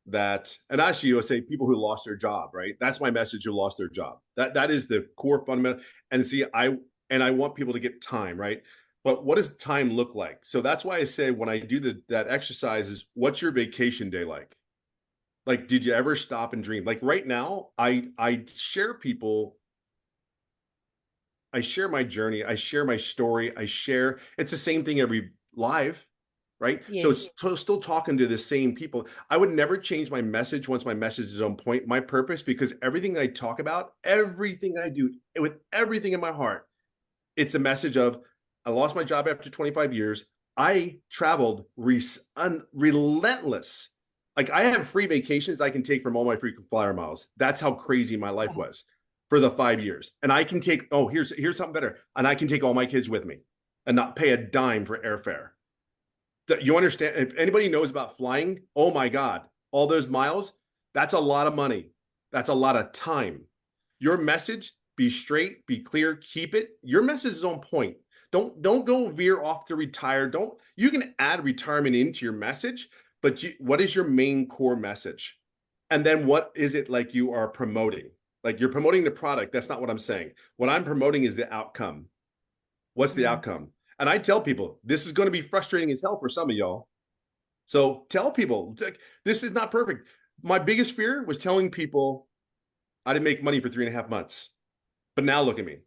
that, and actually, you'll say people who lost their job, right? That's my message, who lost their job. That is the core fundamental. And see, I want people to get time, right? But what does time look like? So that's why I say when I do that exercise is, what's your vacation day like? Like, did you ever stop and dream? Like right now, I share my journey, I share my story, it's the same thing every live, right? So Yes. it's still talking to the same people. I would never change my message once my message is on point, my purpose, because everything I talk about, everything I do with everything in my heart, it's a message of, I lost my job after 25 years. I traveled relentless. Like, I have free vacations I can take from all my frequent flyer miles. That's how crazy my life was for the 5 years. And I can take, oh, here's something better. And I can take all my kids with me and not pay a dime for airfare. You understand? If anybody knows about flying, oh my God, all those miles, that's a lot of money. That's a lot of time. Your message, be straight, be clear, keep it. Your message is on point. Don't go veer off to retire. Don't, you can add retirement into your message, but what is your main core message? And then what is it like you are promoting? Like, you're promoting the product. That's not what I'm saying. What I'm promoting is the outcome. What's the Mm. outcome? And I tell people, this is going to be frustrating as hell for some of y'all. So tell people, this is not perfect. My biggest fear was telling people I didn't make money for 3.5 months. But now look at me.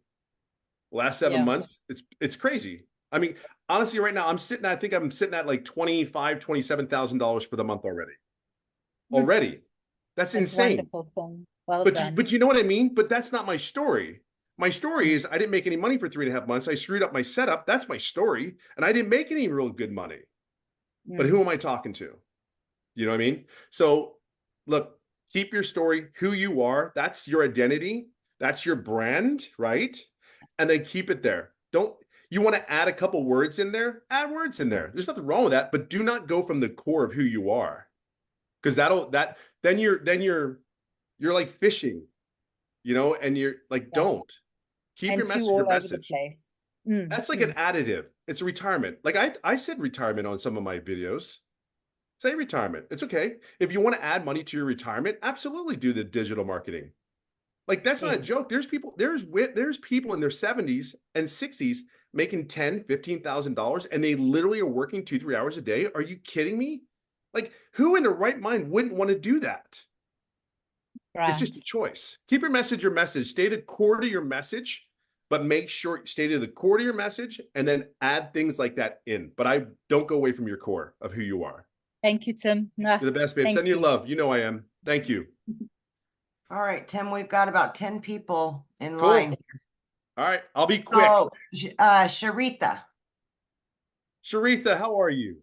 Last seven Yeah. months, it's crazy. I mean, honestly, right now I think I'm sitting at like $27,000 for the month already. Mm. Already. That's That's insane. wonderful, Tim. Well But you, done. but you know what I mean? But that's not my story. My story Mm. is, I didn't make any money for 3.5 months. I screwed up my setup. That's my story. And I didn't make any real good money. But who Mm. am I talking to? You know what I mean? So look, keep your story who you are. That's your identity. That's your brand, right? and then keep it there. Don't you want to add a couple words in there? Add words in there. There's nothing wrong with that, but do not go from the core of who you are. Because then you're like fishing, and you're like, Yeah. don't keep And your two message all your over the message. place. That's like an additive. It's a retirement. Like I said retirement on some of my videos. Say retirement. It's okay. If you want to add money to your retirement, absolutely do the digital marketing. Like that's not a joke. There's people in their 70s and 60s making $10,000, $15,000 and they literally are working 2, 3 hours a day. Are you kidding me? Like who in their right mind wouldn't want to do that? It's Right. just a choice. Keep your message. Stay the core to your message, but make sure you stay to the core to your message and then add things like that in. But I don't go away from your core of who you are. Thank you, Tim. You're the best, babe. Thank Send you you. love. You know I am. Thank you. All right, Tim, we've got about 10 people in line. Cool. All right. I'll be quick. So, Sharitha. Sharitha, how are you?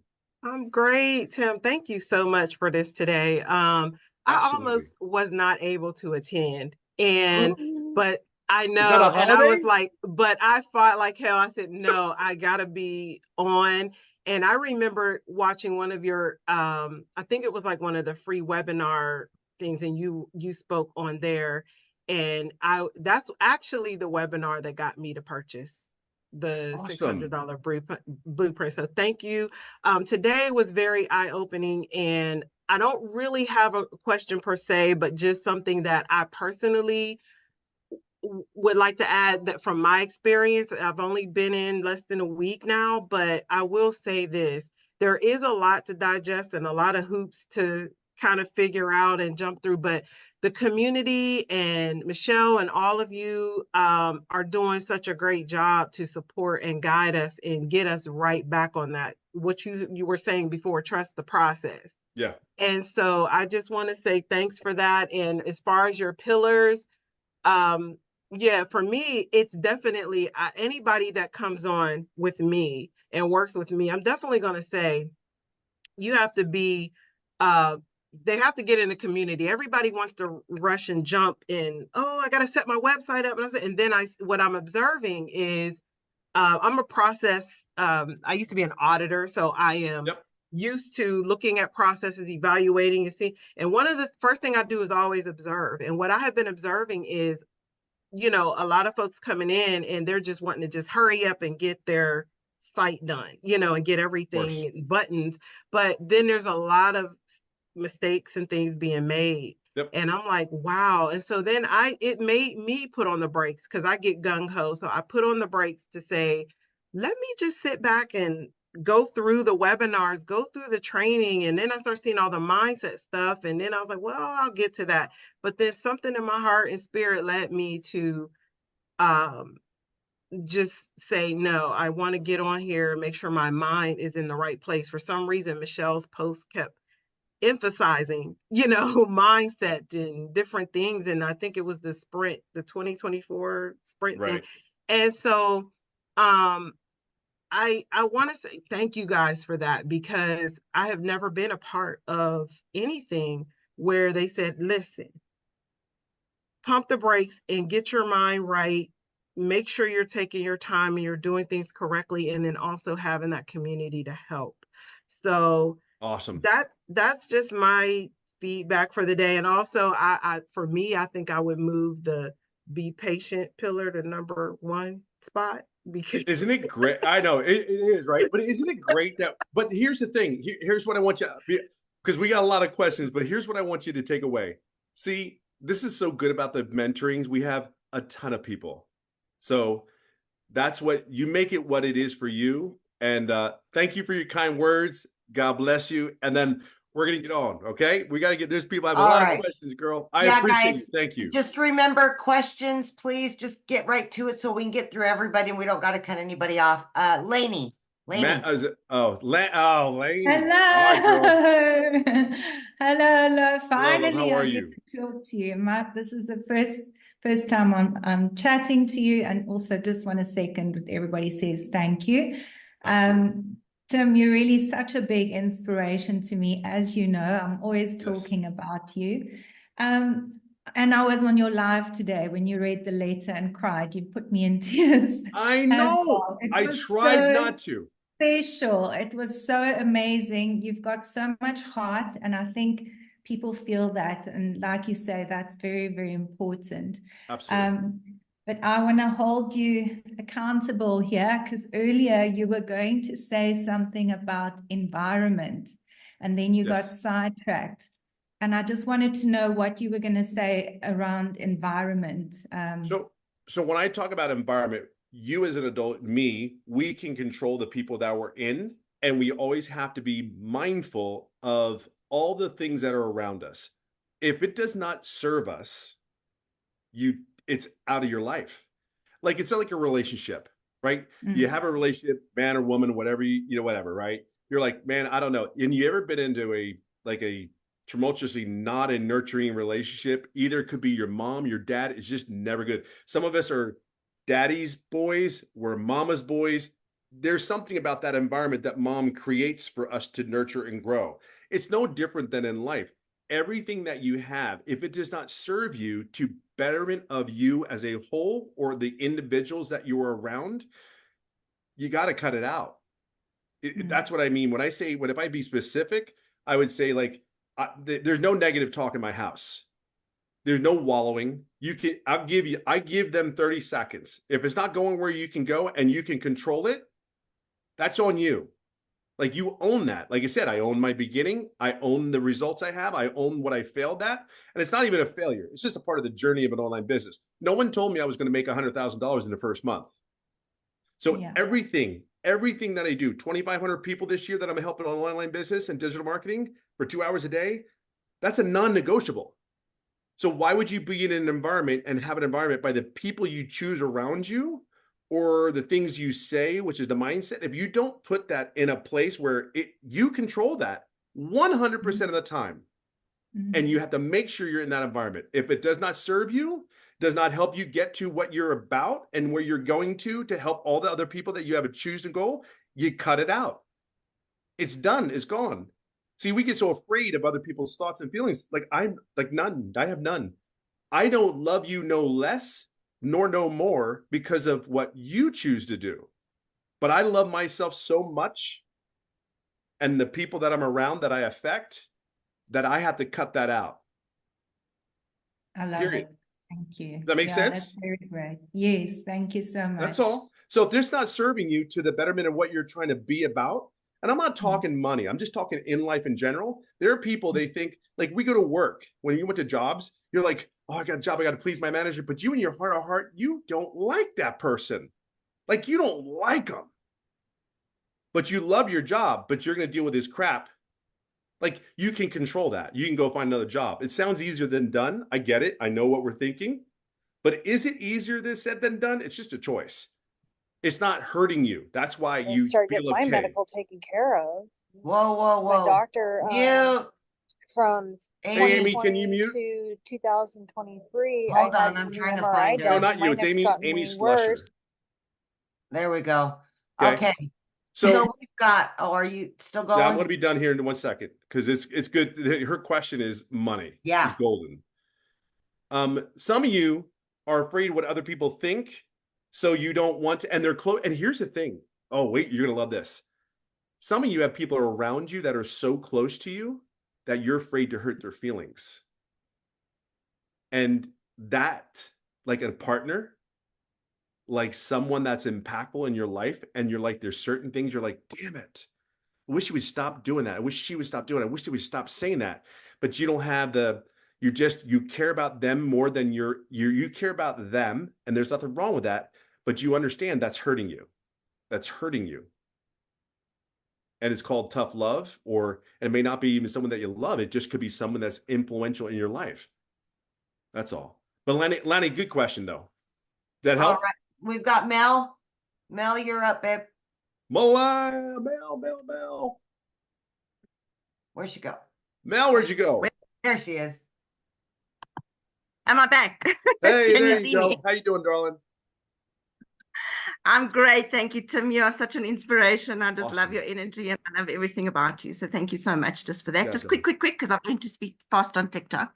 I'm great, Tim. Thank you so much for this today. I almost Absolutely. was not able to attend, and Ooh. but I Is that a know, and I was holiday? like, but I fought like hell. I said, no, I gotta be on. And I remember watching one of your, I think it was like one of the free webinar things, and you spoke on there, and that's actually the webinar that got me to purchase the Awesome. $600 blueprint. So thank you. Today was very eye-opening, and I don't really have a question per se, but just something that I personally would like to add that from my experience. I've only been in less than a week now, but I will say this. There is a lot to digest and a lot of hoops to kind of figure out and jump through, but the community and Michelle and all of you are doing such a great job to support and guide us and get us right back on that. What you were saying before, trust the process. Yeah. And so I just want to say thanks for that. And as far as your pillars, yeah, for me, it's definitely anybody that comes on with me and works with me, I'm definitely going to say you have to be, uh, they have to get in the community. Everybody wants to rush and jump in. Oh, I got to set my website up. And then what I'm observing is I'm a process. I used to be an auditor, so I am Yep. used to looking at processes, evaluating and see. And one of the first thing I do is always observe. And what I have been observing is, a lot of folks coming in and they're just wanting to just hurry up and get their site done, and get Of course. everything buttons. But then there's a lot of mistakes and things being made. Yep. And I'm like, wow. And so then it made me put on the brakes because I get gung ho. So I put on the brakes to say, let me just sit back and go through the webinars, go through the training. And then I start seeing all the mindset stuff. And then I was like, well, I'll get to that. But then something in my heart and spirit led me to just say, no, I want to get on here and make sure my mind is in the right place. For some reason, Michelle's post kept emphasizing, mindset and different things. And I think it was the 2024 sprint thing. Right. And so I want to say thank you guys for that, because I have never been a part of anything where they said, listen, pump the brakes and get your mind right. Make sure you're taking your time and you're doing things correctly, and then also having that community to help. So Awesome. that's just my feedback for the day. And also, for me, I think I would move the be patient pillar to #1 spot, because Isn't it great? I know it is, right? But isn't it great but here's the thing. Here's what I want you, because we got a lot of questions, but here's what I want you to take away. See, this is so good about the mentorings. We have a ton of people. So that's what you make it what it is for you. And thank you for your kind words. God bless you. And then we're going to get on. Okay. We got to there's people have a All lot of right. questions, girl. I Yeah, appreciate guys, you. Thank you. just remember questions, please. Just get right to it so we can get through everybody and we don't got to cut anybody off. Lainey. Matt, Laney. Hello. All right, girl. Hello. Love, Finally, how are I get you? to talk to you. This is the first time I'm chatting to you, and also just want to second what everybody says. Thank you. Tim, you're really such a big inspiration to me. As you know, I'm always talking about you. And I was on your live today when you read the letter and cried. You put me in tears I as know. well. It I was tried so not to. special. It was so amazing. You've got so much heart, and I think people feel that. And like you say, that's very, very important. Absolutely. But I want to hold you accountable here, because earlier you were going to say something about environment, and then you got Yes. sidetracked. And I just wanted to know what you were going to say around environment. So when I talk about environment, you as an adult, me, we can control the people that we're in, and we always have to be mindful of all the things that are around us. If it does not serve us, it's out of your life. Like it's not like a relationship, right? You have a relationship, man or woman, whatever whatever, right? You're like, man, I don't know. And you ever been into a tumultuously not a nurturing relationship? Either it could be your mom, your dad. It's just never good. Some of us are daddy's boys, we're mama's boys. There's something about that environment that mom creates for us to nurture and grow. It's no different than in life. Everything that you have, if it does not serve you to betterment of you as a whole or the individuals that you are around, you got to cut it out. That's what I mean when I say, if I be specific, I would say like, there's no negative talk in my house. There's no wallowing. I give them 30 seconds. If it's not going where you can go and you can control it, that's on you. Like you own that. Like I said, I own my beginning. I own the results I have. I own what I failed at. And it's not even a failure. It's just a part of the journey of an online business. No one told me I was going to make $100,000 in the first month. So everything that I do, 2,500 people this year that I'm helping on online business and digital marketing for 2 hours a day, that's a non-negotiable. So why would you be in an environment and have an environment by the people you choose around you or the things you say, which is the mindset? If you don't put that in a place where you control that 100% of the time, and you have to make sure you're in that environment. If it does not serve you, does not help you get to what you're about and where you're going to help all the other people that you have a choose and goal, you cut it out. It's done. It's gone. See, we get so afraid of other people's thoughts and feelings. Like I'm like none. I have none. I don't love you no less nor no more because of what you choose to do. But I love myself so much and the people that I'm around that I affect that I have to cut that out. I love Period. it. Thank you. Does that make sense? That's very great. Yes, thank you so much. That's all. So if this not serving you to the betterment of what you're trying to be about, and I'm not talking money, I'm just talking in life in general. There are people, they think, like we go to work, when you went to jobs, you're like, oh, I got a job, I got to please my manager. But you in your heart of heart, you don't like that person. Like you don't like them. But you love your job, but you're going to deal with his crap. Like you can control that. You can go find another job. It sounds easier than done. I get it. I know what we're thinking. But is it easier said than done? It's just a choice. It's not hurting you. That's why you start feel getting my okay. medical taken care of. Whoa. My doctor, from Hey, Amy, can you 2020 mute? to 2023, Hold I had on, I'm an trying to MRI find her. No, done. not you. My It's neck's Amy. gotten Amy way Slusher. worse. There we go. Okay. Okay. So we've got. Oh, are you still going? yeah, I'm going to be done here in 1 second because it's good. Her question is money. Yeah. Is golden. Some of you are afraid what other people think, so you don't want to, and they're close. And here's the thing. Oh, wait, you're gonna love this. Some of you have people around you that are so close to you that you're afraid to hurt their feelings. And that, like a partner, like someone that's impactful in your life, and you're like, there's certain things you're like, damn it. I wish she would stop doing that. I wish she would stop doing it. I wish she would stop saying that. But you don't have you care about them more than you care about them. And there's nothing wrong with that. But you understand that's hurting you. That's hurting you. And it's called tough love, and it may not be even someone that you love. It just could be someone that's influential in your life. That's all. But Lanny, good question though. Did that help? All right. We've got Mel. Mel, you're up, babe. Mel. Where'd she go? Mel, where'd you go? Wait, there she is. Am I back? Hey, Can there you you see go. me? How you doing, darling? I'm great. Thank you, Tim. You are such an inspiration. I just love Awesome. your energy and I love everything about you. So thank you so much just for that. Yeah, just darling. quick, because I've learned to speak fast on TikTok.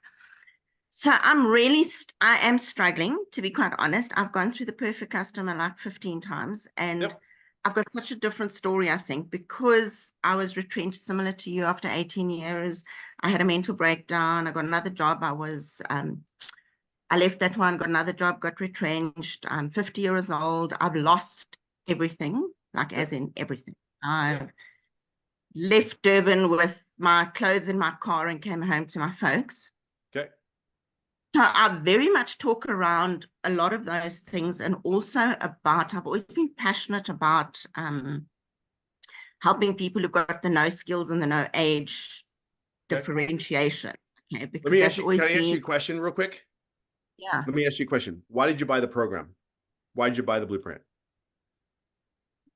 So I am struggling, to be quite honest. I've gone through the perfect customer like 15 times, and Yep. I've got such a different story, I think, because I was retrenched similar to you after 18 years. I had a mental breakdown. I got another job. I left that one, got another job, got retrenched. I'm 50 years old. I've lost everything, like as Yep. in everything. Yep. I've left Durban with my clothes in my car and came home to my folks. Okay. So I very much talk around a lot of those things, and also about, I've always been passionate about helping people who've got the no skills and the no age Okay. differentiation. Okay, Let because me that's ask you, always can I ask you been, a question real quick? yeah, Let me ask you a question. Why did you buy the program? Why did you buy the blueprint?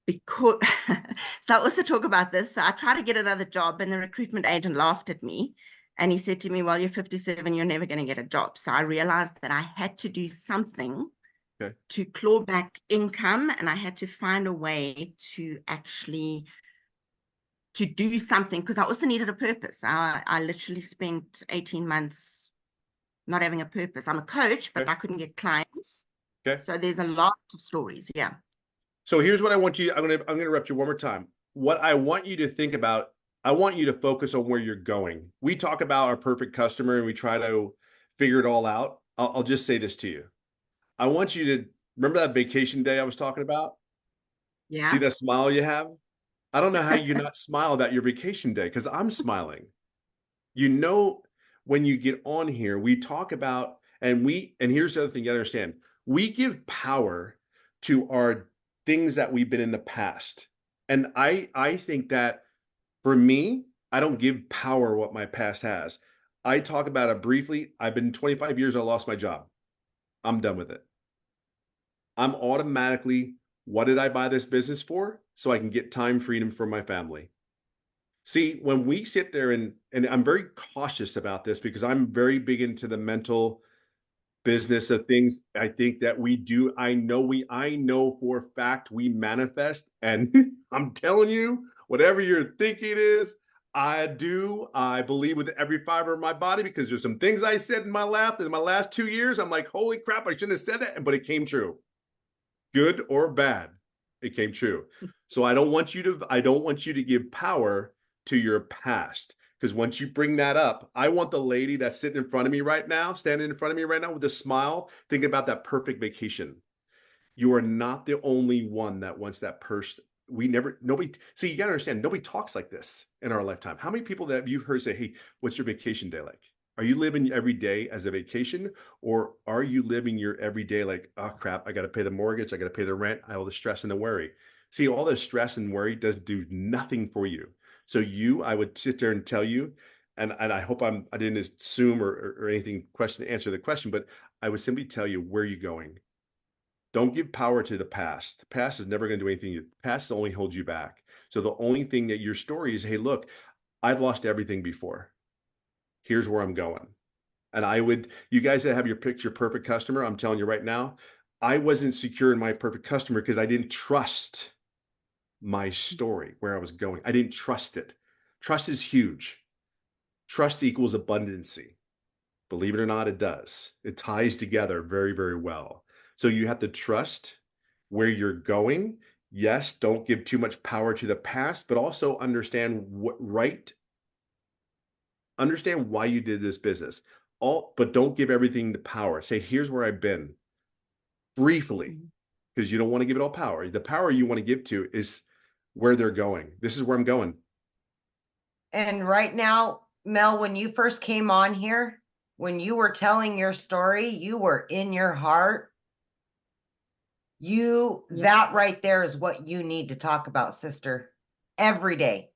because so I also talk about this. So I tried to get another job, and the recruitment agent laughed at me. And he said to me, well, you're 57, you're never going to get a job. So I realized that I had to do something to claw back income, and I had to find a way to actually to do something, because I also needed a purpose. I literally spent 18 months not having a purpose. I'm a coach, but I couldn't get clients. Okay. So there's a lot of stories. Yeah. So here's what I want you, I'm gonna interrupt you one more time. What I want you to think about, I want you to focus on where you're going. We talk about our perfect customer and we try to figure it all out. I'll just say this to you. I want you to remember that vacation day I was talking about? Yeah. See that smile you have? I don't know how you not smile about your vacation day, because I'm smiling. You know, when you get on here, we talk about, and here's the other thing you understand. We give power to our things that we've been in the past. And I think that for me, I don't give power what my past has. I talk about it briefly. I've been 25 years, I lost my job. I'm done with it. I'm automatically, what did I buy this business for? So I can get time freedom for my family. See, when we sit there and I'm very cautious about this because I'm very big into the mental business of things. I think that we do. I know for a fact we manifest, and I'm telling you, whatever you're thinking is, I do. I believe with every fiber of my body, because there's some things I said in my last 2 years. I'm like, holy crap, I shouldn't have said that, but it came true. Good or bad, it came true. So I don't want you to give power to your past, because once you bring that up, I want the lady that's sitting in front of me right now, standing in front of me right now with a smile, thinking about that perfect vacation. You are not the only one that wants that person. Nobody, see, you got to understand, nobody talks like this in our lifetime. How many people that you've heard say, hey, what's your vacation day like? Are you living every day as a vacation, or are you living your everyday like, oh crap, I got to pay the mortgage, I got to pay the rent, all the stress and the worry. See, all the stress and worry does do nothing for you. So I would sit there and tell you, and I hope I didn't assume or anything answer the question, but I would simply tell you where you're going. Don't give power to the past. The past is never going to do anything. The past only holds you back. So the only thing that your story is, hey, look, I've lost everything before. Here's where I'm going. And you guys that have your picture perfect customer, I'm telling you right now, I wasn't secure in my perfect customer because I didn't trust my story, where I was going. I didn't trust it. Trust is huge. Trust equals abundancy. Believe it or not, it does. It ties together very, very well. So you have to trust where you're going. Yes, don't give too much power to the past, but also understand understand why you did this business. But don't give everything the power. Say, here's where I've been briefly, because you don't want to give it all power. The power you want to give to is where they're going. This is where I'm going. And right now, Mel, when you first came on here, when you were telling your story, you were in your heart. That right there is what you need to talk about, sister, every day,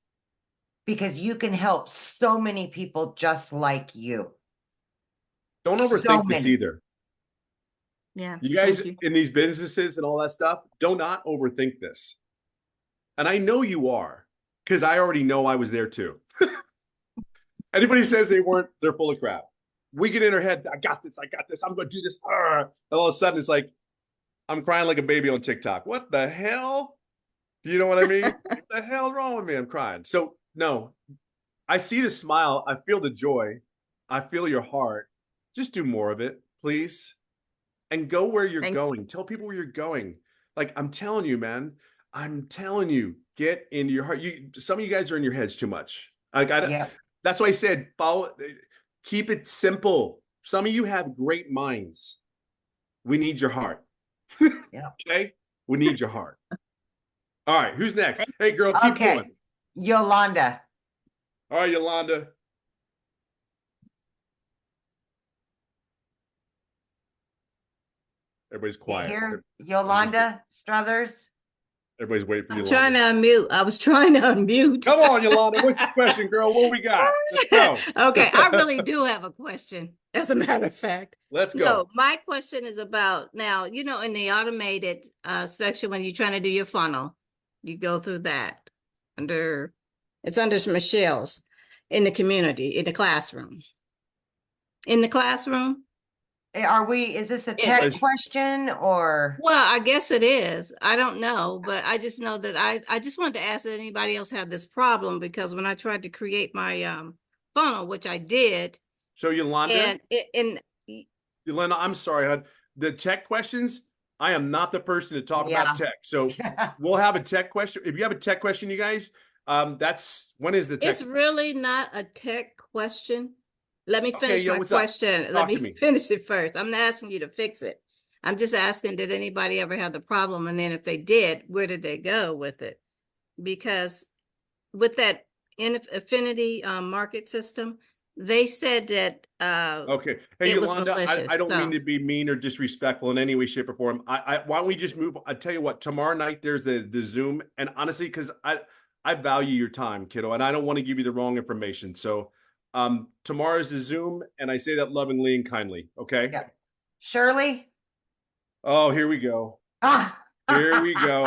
because you can help so many people just like you. Don't So overthink this many. either. Yeah. You guys Thank you. in these businesses and all that stuff, do not overthink this. And I know you are, because I already know I was there too. Anybody says they weren't, they're full of crap. We get in our head, I got this, I'm going to do this. And all of a sudden, it's like, I'm crying like a baby on TikTok. What the hell? Do you know what I mean? What the hell's wrong with me? I'm crying. So, no, I see the smile. I feel the joy. I feel your heart. Just do more of it, please. And go where you're Thank going. Tell people where you're going. Like, I'm telling you, man, I'm telling you, get into your heart. Some of you guys are in your heads too much. Yeah. That's why I said, keep it simple. Some of you have great minds. We need your heart. Yeah. Okay? We need your heart. All right, who's next? Hey, girl, keep Okay. going. Yolanda. All right, Yolanda. Everybody's quiet. Here, Yolanda Struthers. Everybody's waiting for I'm Yolanda. trying to unmute. I was trying to unmute. Come on, Yolanda. What's your question, girl? What we got? Let's go. Okay, I really do have a question, as a matter of fact. Let's go. No, my question is about now, in the automated section when you're trying to do your funnel, you go through that it's under Michelle's in the community, in the classroom. In the classroom? Is this a Yes. tech question or? Well, I guess it is. I don't know, but I just know that I just wanted to ask if anybody else had this problem, because when I tried to create my funnel, which I did, So Yolanda, and Yolanda, I'm sorry, hon. The tech questions, I am not the person to talk about tech. So we'll have a tech question. If you have a tech question, you guys, when is the tech? it's really not a tech question. Let me finish my what's up? question. Talk Let to me me. finish it first. I'm not asking you to fix it. I'm just asking, did anybody ever have the problem? And then if they did, where did they go with it? Because with that affinity market system, they said that Okay. Hey, it was Yolanda, malicious. I don't mean to be mean or disrespectful in any way, shape, or form. Why don't we just move? I tell you what, tomorrow night there's the Zoom, and honestly, because I value your time, kiddo, and I don't want to give you the wrong information. So tomorrow's the Zoom, and I say that lovingly and kindly. Okay. Yeah. Shirley. Oh, here we go. Here we go.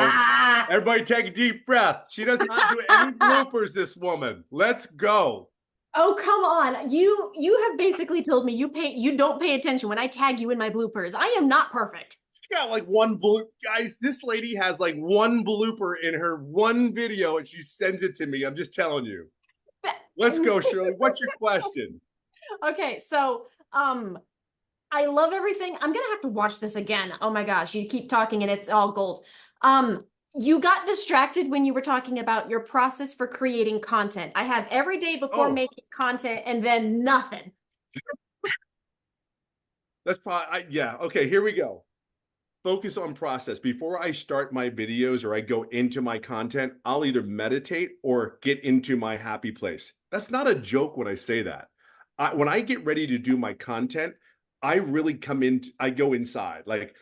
Everybody take a deep breath. She does not do any bloopers, this woman. Let's go. Oh, come on. You have basically told me you don't pay attention when I tag you in my bloopers. I am not perfect. She got like one bloop. Guys, this lady has like one blooper in her one video and she sends it to me. I'm just telling you. Let's go, Shirley. What's your question? Okay, so I love everything. I'm gonna have to watch this again. Oh my gosh, you keep talking and it's all gold. You got distracted when you were talking about your process for creating content. I have every day before making content and then nothing. That's probably, yeah. Okay, here we go. Focus on process. Before I start my videos or I go into my content, I'll either meditate or get into my happy place. That's not a joke when I say that. When I get ready to do my content, I really I go inside. Like,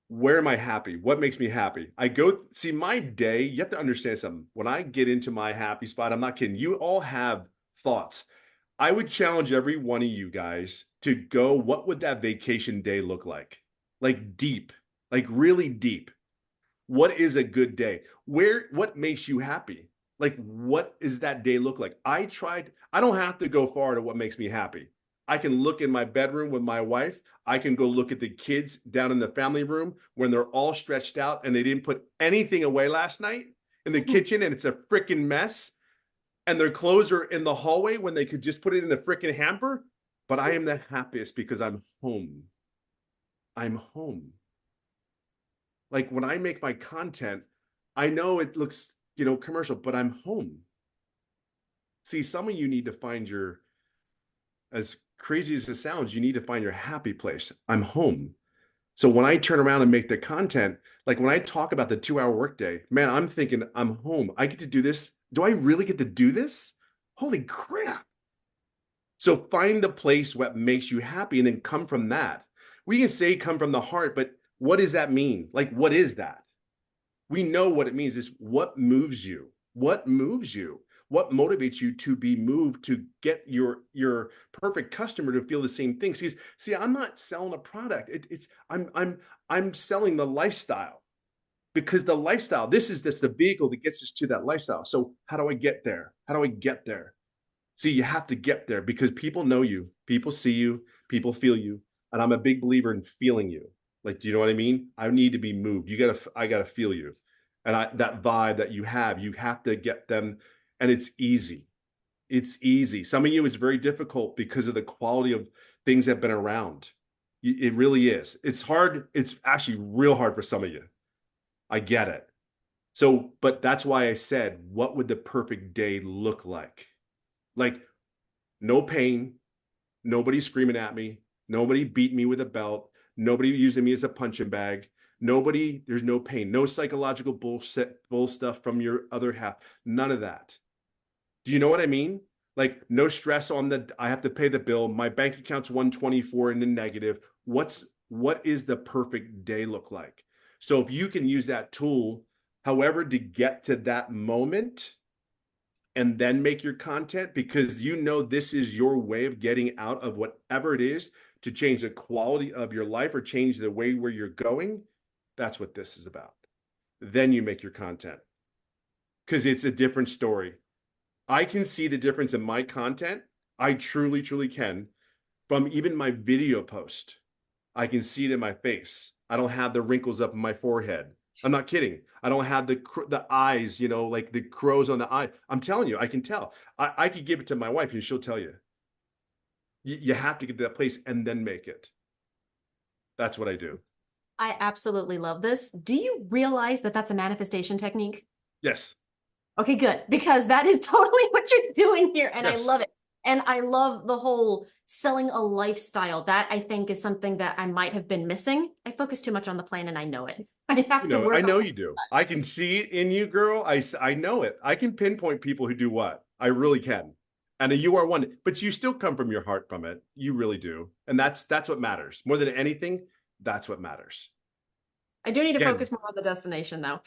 where am I happy? What makes me happy? I go see my day. You have to understand something. When I get into my happy spot, I'm not kidding. You all have thoughts. I would challenge every one of you guys to go, what would that vacation day look like? Like deep, like really deep. What is a good day? What makes you happy? Like, what does that day look like? I don't have to go far to what makes me happy. I can look in my bedroom with my wife. I can go look at the kids down in the family room when they're all stretched out and they didn't put anything away last night in the kitchen and it's a freaking mess. And their clothes are in the hallway when they could just put it in the freaking hamper. But I am the happiest because I'm home. I'm home. Like when I make my content, I know it looks, commercial, but I'm home. See, some of you need to find as crazy as it sounds, you need to find your happy place. I'm home. So when I turn around and make the content, like when I talk about the 2-hour workday, man, I'm thinking I'm home. I get to do this. Do I really get to do this? Holy crap. So find the place what makes you happy and then come from that. We can say come from the heart, but what does that mean? Like, what is that? We know what it means. Is what moves you? What moves you? What motivates you to be moved to get your perfect customer to feel the same thing? See, I'm not selling a product. I'm selling the lifestyle, because the lifestyle, that's the vehicle that gets us to that lifestyle. So how do I get there? How do I get there? See, you have to get there because people know you, people see you, people feel you. And I'm a big believer in feeling you. Like, do you know what I mean? I need to be moved. I gotta feel you. And that vibe that you have to get them. And it's easy. It's easy. Some of you, it's very difficult because of the quality of things have been around. It really is. It's hard. It's actually real hard for some of you. I get it. So, but that's why I said, what would the perfect day look like? Like, no pain, nobody screaming at me, nobody beat me with a belt, nobody using me as a punching bag, nobody, there's no pain, no psychological bull stuff from your other half, none of that. Do you know what I mean? Like, no stress on I have to pay the bill, my bank account's 124 in the negative. What is the perfect day look like? So if you can use that tool, however, to get to that moment and then make your content, because you know this is your way of getting out of whatever it is to change the quality of your life or change the way where you're going, that's what this is about. Then you make your content, because it's a different story. I can see the difference in my content. I truly, truly can. From even my video post, I can see it in my face. I don't have the wrinkles up in my forehead. I'm not kidding. I don't have the eyes, you know, like the crows on the eye. I'm telling you, I can tell. I could give it to my wife and she'll tell you. You have to get to that place and then make it. That's what I do. I absolutely love this. Do you realize that that's a manifestation technique? Yes. Okay, good. Because that is totally what you're doing here. And Yes. I love it. And I love the whole selling a lifestyle. That I think is something that I might have been missing. I focus too much on the plan and I know it. I have to work I know on you do. I can see it in you, girl. I know it. I can pinpoint people who do what. I really can. And you are one, but you still come from your heart from it. You really do. And that's what matters. More than anything, that's what matters. I do need to Again. focus more on the destination though.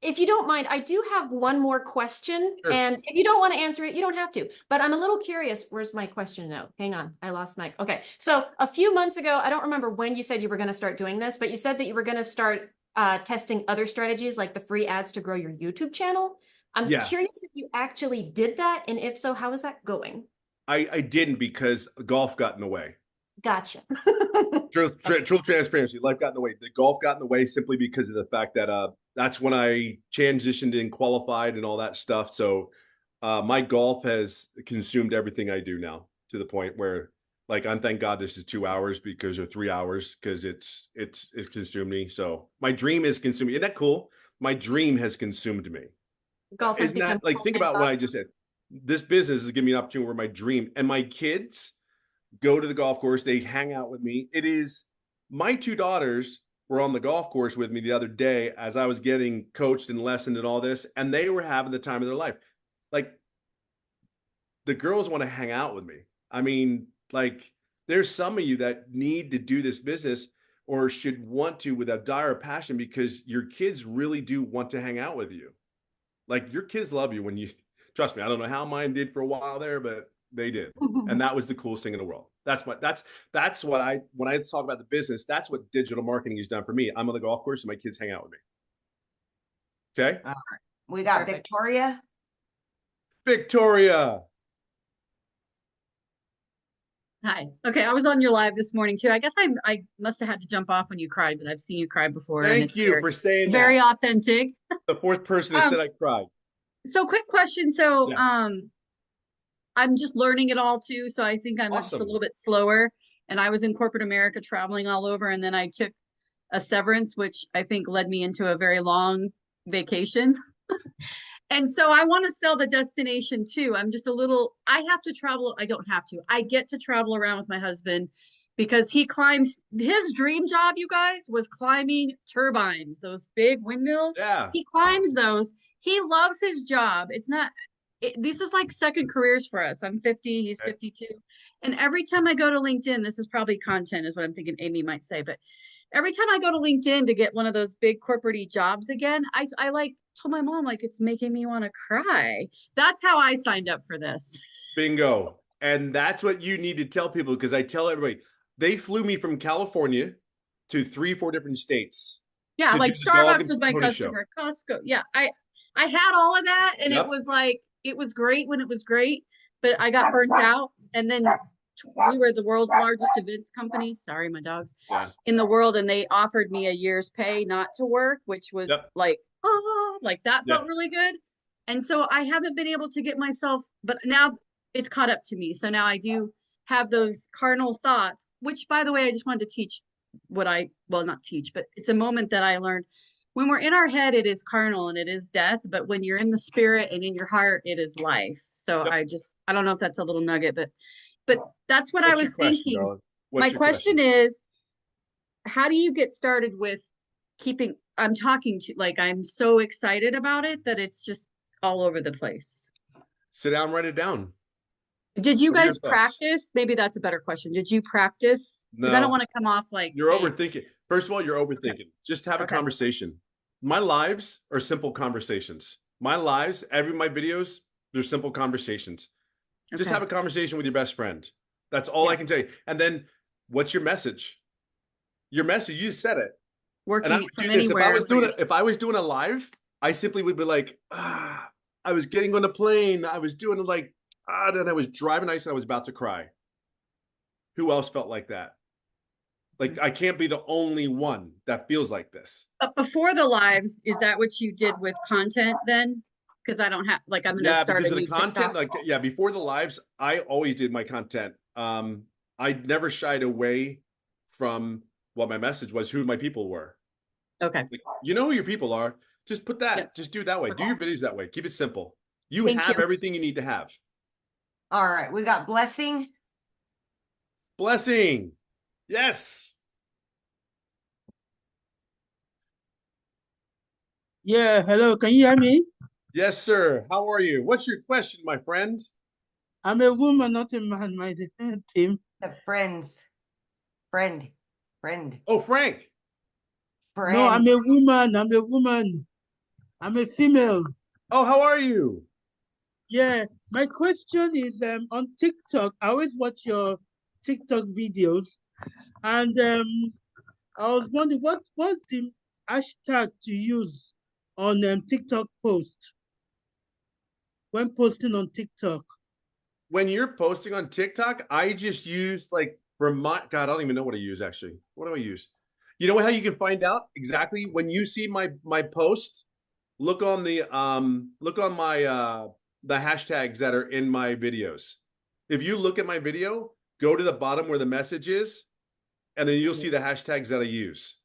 If you don't mind, I do have one more question. Sure. And if you don't want to answer it, you don't have to. But I'm a little curious. Where's my question note? Hang on. I lost my, okay. So a few months ago, I don't remember when you said you were going to start doing this, but you said that you were going to start testing other strategies like the free ads to grow your YouTube channel. I'm curious if you actually did that. And if so, how is that going? I didn't, because golf got in the way. Gotcha. True transparency. Life got in the way. The golf got in the way simply because of the fact that that's when I transitioned and qualified and all that stuff. So my golf has consumed everything I do now, to the point where, like, I'm thank God this is 2 hours because or 3 hours, because it's consumed me. So my dream is consuming. Isn't that cool? My dream has consumed me. Golf has Isn't that, like, think about what I just said. This business is giving me an opportunity where my dream, and my kids go to the golf course. They hang out with me. It is, my 2 daughters were on the golf course with me the other day as I was getting coached and lessoned and all this, and they were having the time of their life. Like, the girls want to hang out with me. I mean, like, there's some of you that need to do this business or should want to with a dire passion, because your kids really do want to hang out with you. Like, your kids love you when you, trust me, I don't know how mine did for a while there, but they did. And that was the coolest thing in the world. That's what when I talk about the business, that's what digital marketing has done for me. I'm on the golf course and my kids hang out with me. Okay. All right. We got Perfect. Victoria. Victoria. Hi. Okay, I was on your live this morning too. I guess I must have had to jump off when you cried, but I've seen you cry before. And Thank you for saying it's that. very authentic. The 4th person that said I cried. So quick question. So Yeah. I'm just learning it all too. So I think I'm just a little bit slower. And I was in corporate America traveling all over, and then I took a severance, which I think led me into a very long vacation. And so I want to sell the destination too. I have to travel. I don't have to. I get to travel around with my husband because he climbs. His dream job, you guys, was climbing turbines, those big windmills. Yeah. He climbs those. He loves his job. This is like second careers for us. I'm 50, he's 52. And every time I go to LinkedIn, this is probably content is what I'm thinking Amy might say, but every time I go to LinkedIn to get one of those big corporate jobs again, I like told my mom, like, it's making me want to cry. That's how I signed up for this. Bingo. And that's what you need to tell people, because I tell everybody, they flew me from California to 3-4 different states. Yeah, like Starbucks was my customer, Costco. Yeah, I had all of that, and it was like, it was great when it was great, but I got burnt out. And then we were the world's largest events company. Sorry, my dogs. Yeah. In the world, and they offered me a year's pay not to work, which was like that felt really good. And so I haven't been able to get myself, but now it's caught up to me. So now I do have those carnal thoughts, which by the way, I just wanted to teach well, not teach, but it's a moment that I learned. When we're in our head, it is carnal and it is death, but when you're in the spirit and in your heart, it is life. So Yep. I don't know if that's a little nugget, but that's what I What's was your question, thinking. darling? My What's your question is, how do you get started with keeping, I'm talking to, like, I'm so excited about it that it's just all over the place. Sit down, write it down. Did you What are your guys thoughts? practice? Maybe that's a better question. Did you practice? Because I don't No, want to come off like you're hey. overthinking. First of all, you're overthinking. Just have a Okay. conversation. My lives are simple conversations. My lives, every my videos, they're simple conversations. Just Okay. have a conversation with your best friend. That's all I can tell you. And then what's your message? Your message, you just said it. And I Working would from do this. anywhere. If I was doing a live, I simply would be like, I was getting on the plane. I was doing it like, then I was driving ice and I was about to cry. Who else felt like that? Like, I can't be the only one that feels like this. But before the lives, is that what you did with content then? Because I don't have, like, I'm going to start because a of the new content. TikTok. Like, before the lives, I always did my content. I never shied away from what my message was, who my people were. Okay. Like, you know who your people are. Just put that. Yep. Just do it that way. Okay. Do your videos that way. Keep it simple. You Thank have you. everything you need to have. All right, we got Blessing. Blessing. Yes. Yeah, hello. Can you hear me? Yes, sir. How are you? What's your question, my friend? I'm a woman, not a man, my team. The friend. Oh, Frank. Friend. No, I'm a woman. I'm a woman. I'm a female. Oh, how are you? Yeah, my question is on TikTok. I always watch your TikTok videos, and I was wondering what's the hashtag to use on TikTok post when posting on TikTok. When you're posting on TikTok, I just use like God, I don't even know what I use actually. What do I use? You know how you can find out exactly when you see my post? Look on the my the hashtags that are in my videos. If you look at my video, go to the bottom where the message is, and then you'll see the hashtags that I use.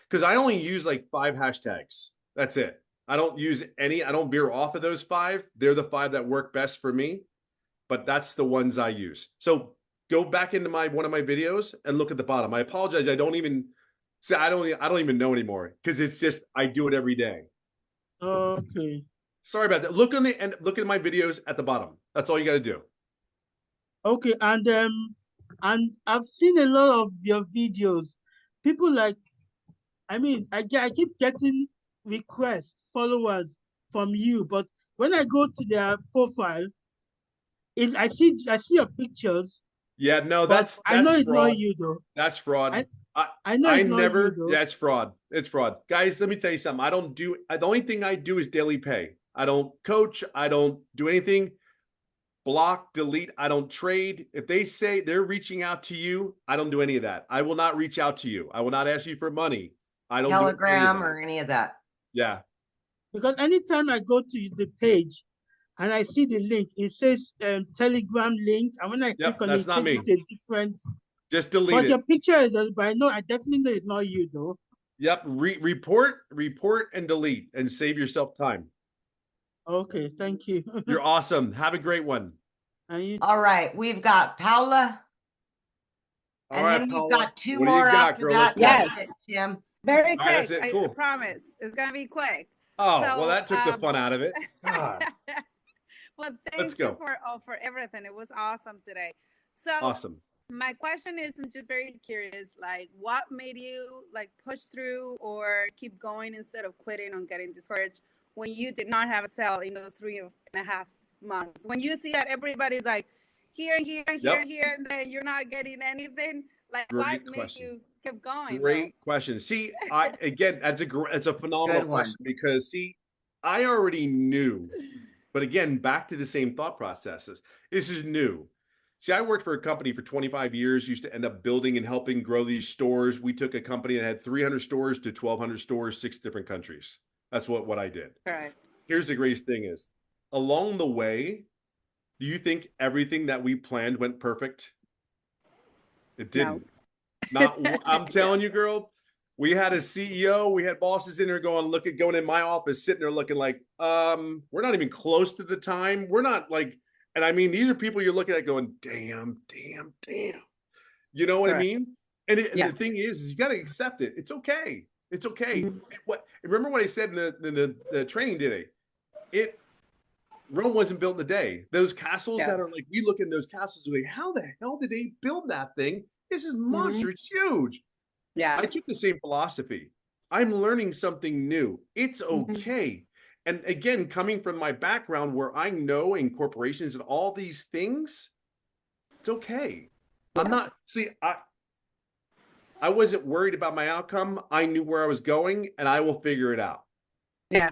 Because I only use like 5 hashtags. That's it. I don't use any. I don't veer off of those 5. They're the 5 that work best for me, but that's the ones I use. So go back into one of my videos and look at the bottom. I apologize. I don't even even know anymore because it's just I do it every day. Okay. Sorry about that. Look at my videos at the bottom. That's all you got to do. Okay, and I've seen a lot of your videos. People like, I keep getting requests, followers from you, but when I go to their profile, I see your pictures. Yeah, no, but I know it's fraud. not you though. That's fraud. I know it's not you though. That's fraud. It's fraud. Guys, let me tell you something. The only thing I do is daily pay. I don't coach. I don't do anything. Block, delete. I don't trade. If they say they're reaching out to you, I don't do any of that. I will not reach out to you. I will not ask you for money. I don't Telegram do or any of that. Yeah. Because anytime I go to the page and I see the link, it says Telegram link, and when I click on it, it takes a different. Just delete but it. Your picture is, but I definitely know it's not you though. Yep. Report and delete and save yourself time. Okay, thank you. You're awesome. Have a great one. All right, we've got Paula. And then we've got 2 more after that. Yes. Tim. Very quick. That's it. Cool. I promise. It's going to be quick. Oh, well, that took the fun out of it. Well, Let's thank you go. for everything. It was awesome today. So Awesome. my question is, I'm just very curious, like what made you like push through or keep going instead of quitting or getting discouraged when you did not have a sale in those 3.5 months? When you see that everybody's like here, and then you're not getting anything, like what made you keep going? Great question. See, again, it's a phenomenal question because I already knew, but again, back to the same thought processes. This is new. See, I worked for a company for 25 years, used to end up building and helping grow these stores. We took a company that had 300 stores to 1,200 stores, 6 different countries. That's what I did. Right. Here's the greatest thing is, along the way, do you think everything that we planned went perfect? It didn't. Not, I'm telling you, girl, we had a CEO, we had bosses in there going in my office, sitting there looking like, we're not even close to the time. We're not like, and I mean, these are people you're looking at going, damn. You know what I mean? And, the thing is you got to accept it. It's okay. It's okay. Remember what I said in the training today? Rome wasn't built in a day. Those castles that are like, we look at those castles, we're like, how the hell did they build that thing? This is monster. It's huge. Yeah. I took the same philosophy. I'm learning something new. It's okay. And again, coming from my background where I know in corporations and all these things, it's okay. I'm not, I wasn't worried about my outcome. I knew where I was going and I will figure it out. Yeah.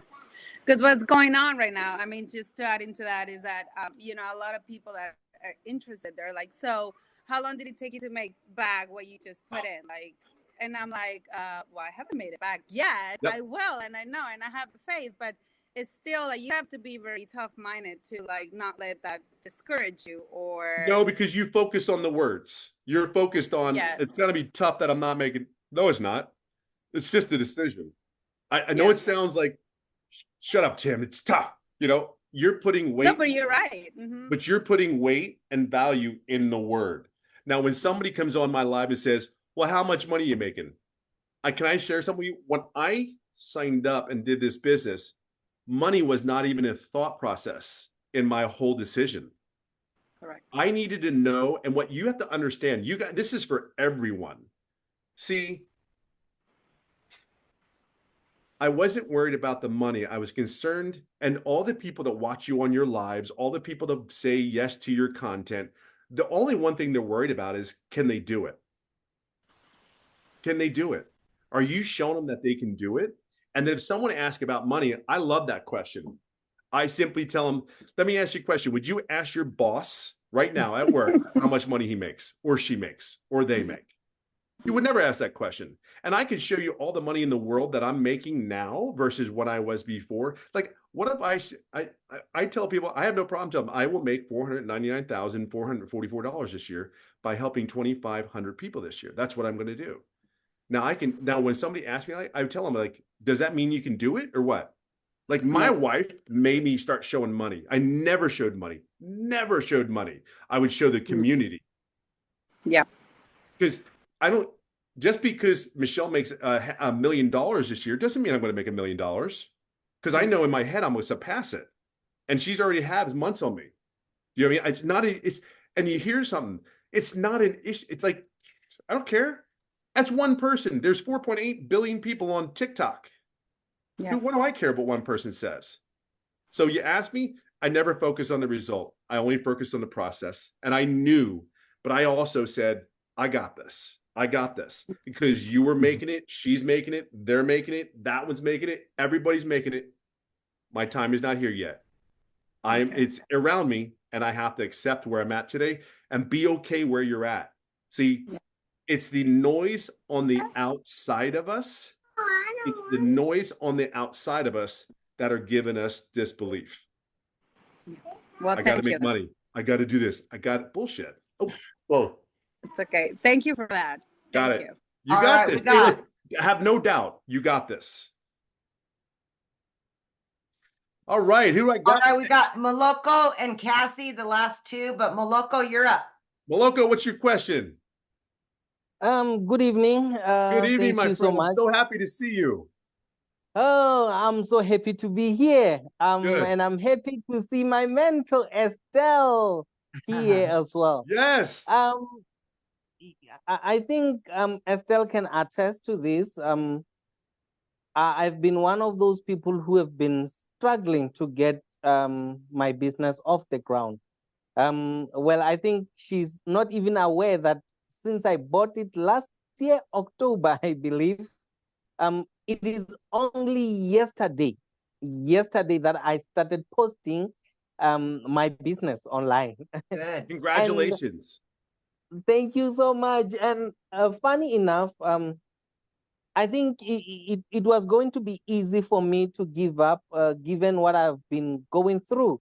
Because what's going on right now, I mean, just to add into that is that, you know, a lot of people that are interested, they're like, so how long did it take you to make back what you just put in? Like, and I'm like, well, I haven't made it back yet. Yep. I will. And I know, and I have the faith, but it's still like, you have to be very tough minded to like, not let that discourage you or. No, because you focus on the words. You're focused on, it's going to be tough that I'm not making. No, it's not. It's just a decision. I know it sounds like, shut up, Tim. It's tough. You know, you're putting weight. No, but you're right. But you're putting weight and value in the word. Now, when somebody comes on my live and says, well, how much money are you making? Can I share something with you? When I signed up and did this business, money was not even a thought process in my whole decision. Correct. I needed to know, and what you have to understand, this is for everyone. See, I wasn't worried about the money. I was concerned, and all the people that watch you on your lives, all the people that say yes to your content, the only one thing they're worried about is, can they do it? Can they do it? Are you showing them that they can do it? And then if someone asks about money, I love that question. I simply tell them, let me ask you a question. Would you ask your boss right now at work how much money he makes or she makes or they make? You would never ask that question. And I could show you all the money in the world that I'm making now versus what I was before. Like, what if I tell people, I have no problem telling them I will make $499,444 this year by helping 2,500 people this year. That's what I'm going to do. Now when somebody asks me, I tell them like, does that mean you can do it or what? Like my wife made me start showing money. I never showed money. I would show the community. Yeah. Because just because Michelle makes $1 million this year doesn't mean I'm going to make $1 million. Because I know in my head I'm going to surpass it. And she's already had months on me. You know what I mean? It's not, and you hear something, it's not an issue. It's like, I don't care. That's one person. There's 4.8 billion people on TikTok. Yeah. What do I care what one person says? So you ask me, I never focused on the result. I only focused on the process. And I knew, but I also said, I got this. Because you were making it, she's making it, they're making it, that one's making it, everybody's making it. My time is not here yet. It's around me, and I have to accept where I'm at today and be okay where you're at. See, it's the noise on the outside of us. It's the noise on the outside of us that are giving us disbelief. Well, I got to make money. I got to do this. I got bullshit. Oh, whoa. It's okay. Thank you for that. Got it. You got this. I have no doubt. You got this. All right. Who I got? All right, we got Moloko and Cassie, the last two, but Moloko, you're up. Moloko, what's your question? Good evening. Good evening, my friend. So I'm so happy to see you. Oh, I'm so happy to be here. And I'm happy to see my mentor Estelle here as well. Yes. I think Estelle can attest to this. I've been one of those people who have been struggling to get my business off the ground. Well, I think she's not even aware that since I bought it last year, October, I believe, it is only yesterday that I started posting my business online. Good. Congratulations. Thank you so much. And funny enough, I think it was going to be easy for me to give up, given what I've been going through.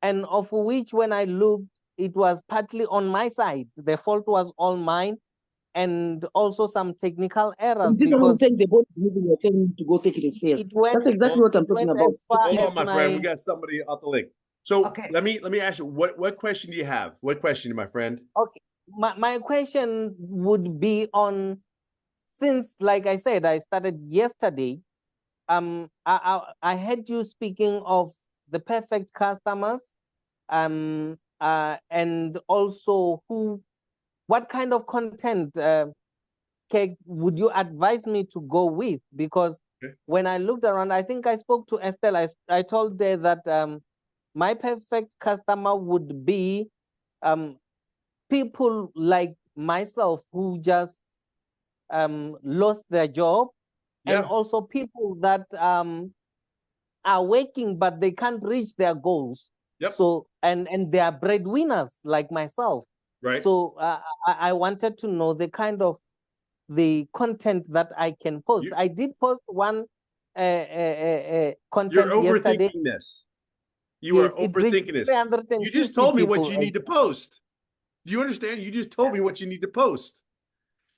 And of which, when I looked, it was partly on my side. The fault was all mine. and also some technical errors This one will because take the boat moving, you're telling me to go take it instead. That's exactly what I'm talking about. As far Hold as on, my friend. We got somebody off the link. So let me ask you, what question do you have? What question, my friend? Okay. My question would be on, since, like I said, I started yesterday, I heard you speaking of the perfect customers, and also what kind of content would you advise me to go with? Because when I looked around, I think I spoke to Estelle. I told her that my perfect customer would be people like myself who just lost their job, and also people that are working but they can't reach their goals. So and they are breadwinners like myself. Right. So I wanted to know the kind of the content that I can post. I did post one content You're yesterday. overthinking this. You are overthinking this. You just told me what you need to post. Do you understand? You just told me what you need to post.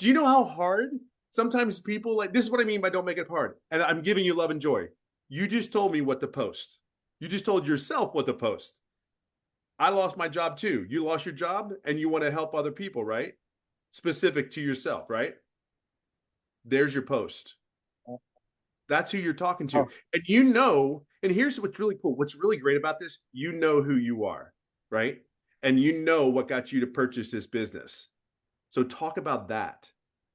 Do you know how hard sometimes people like this is what I mean by don't make it hard. And I'm giving you love and joy. You just told me what to post. You just told yourself what to post. I lost my job too. You lost your job and you want to help other people, right? Specific to yourself, right? There's your post. That's who you're talking to. And you know, and here's what's really cool. What's really great about this, you know who you are, right? And you know what got you to purchase this business. So talk about that.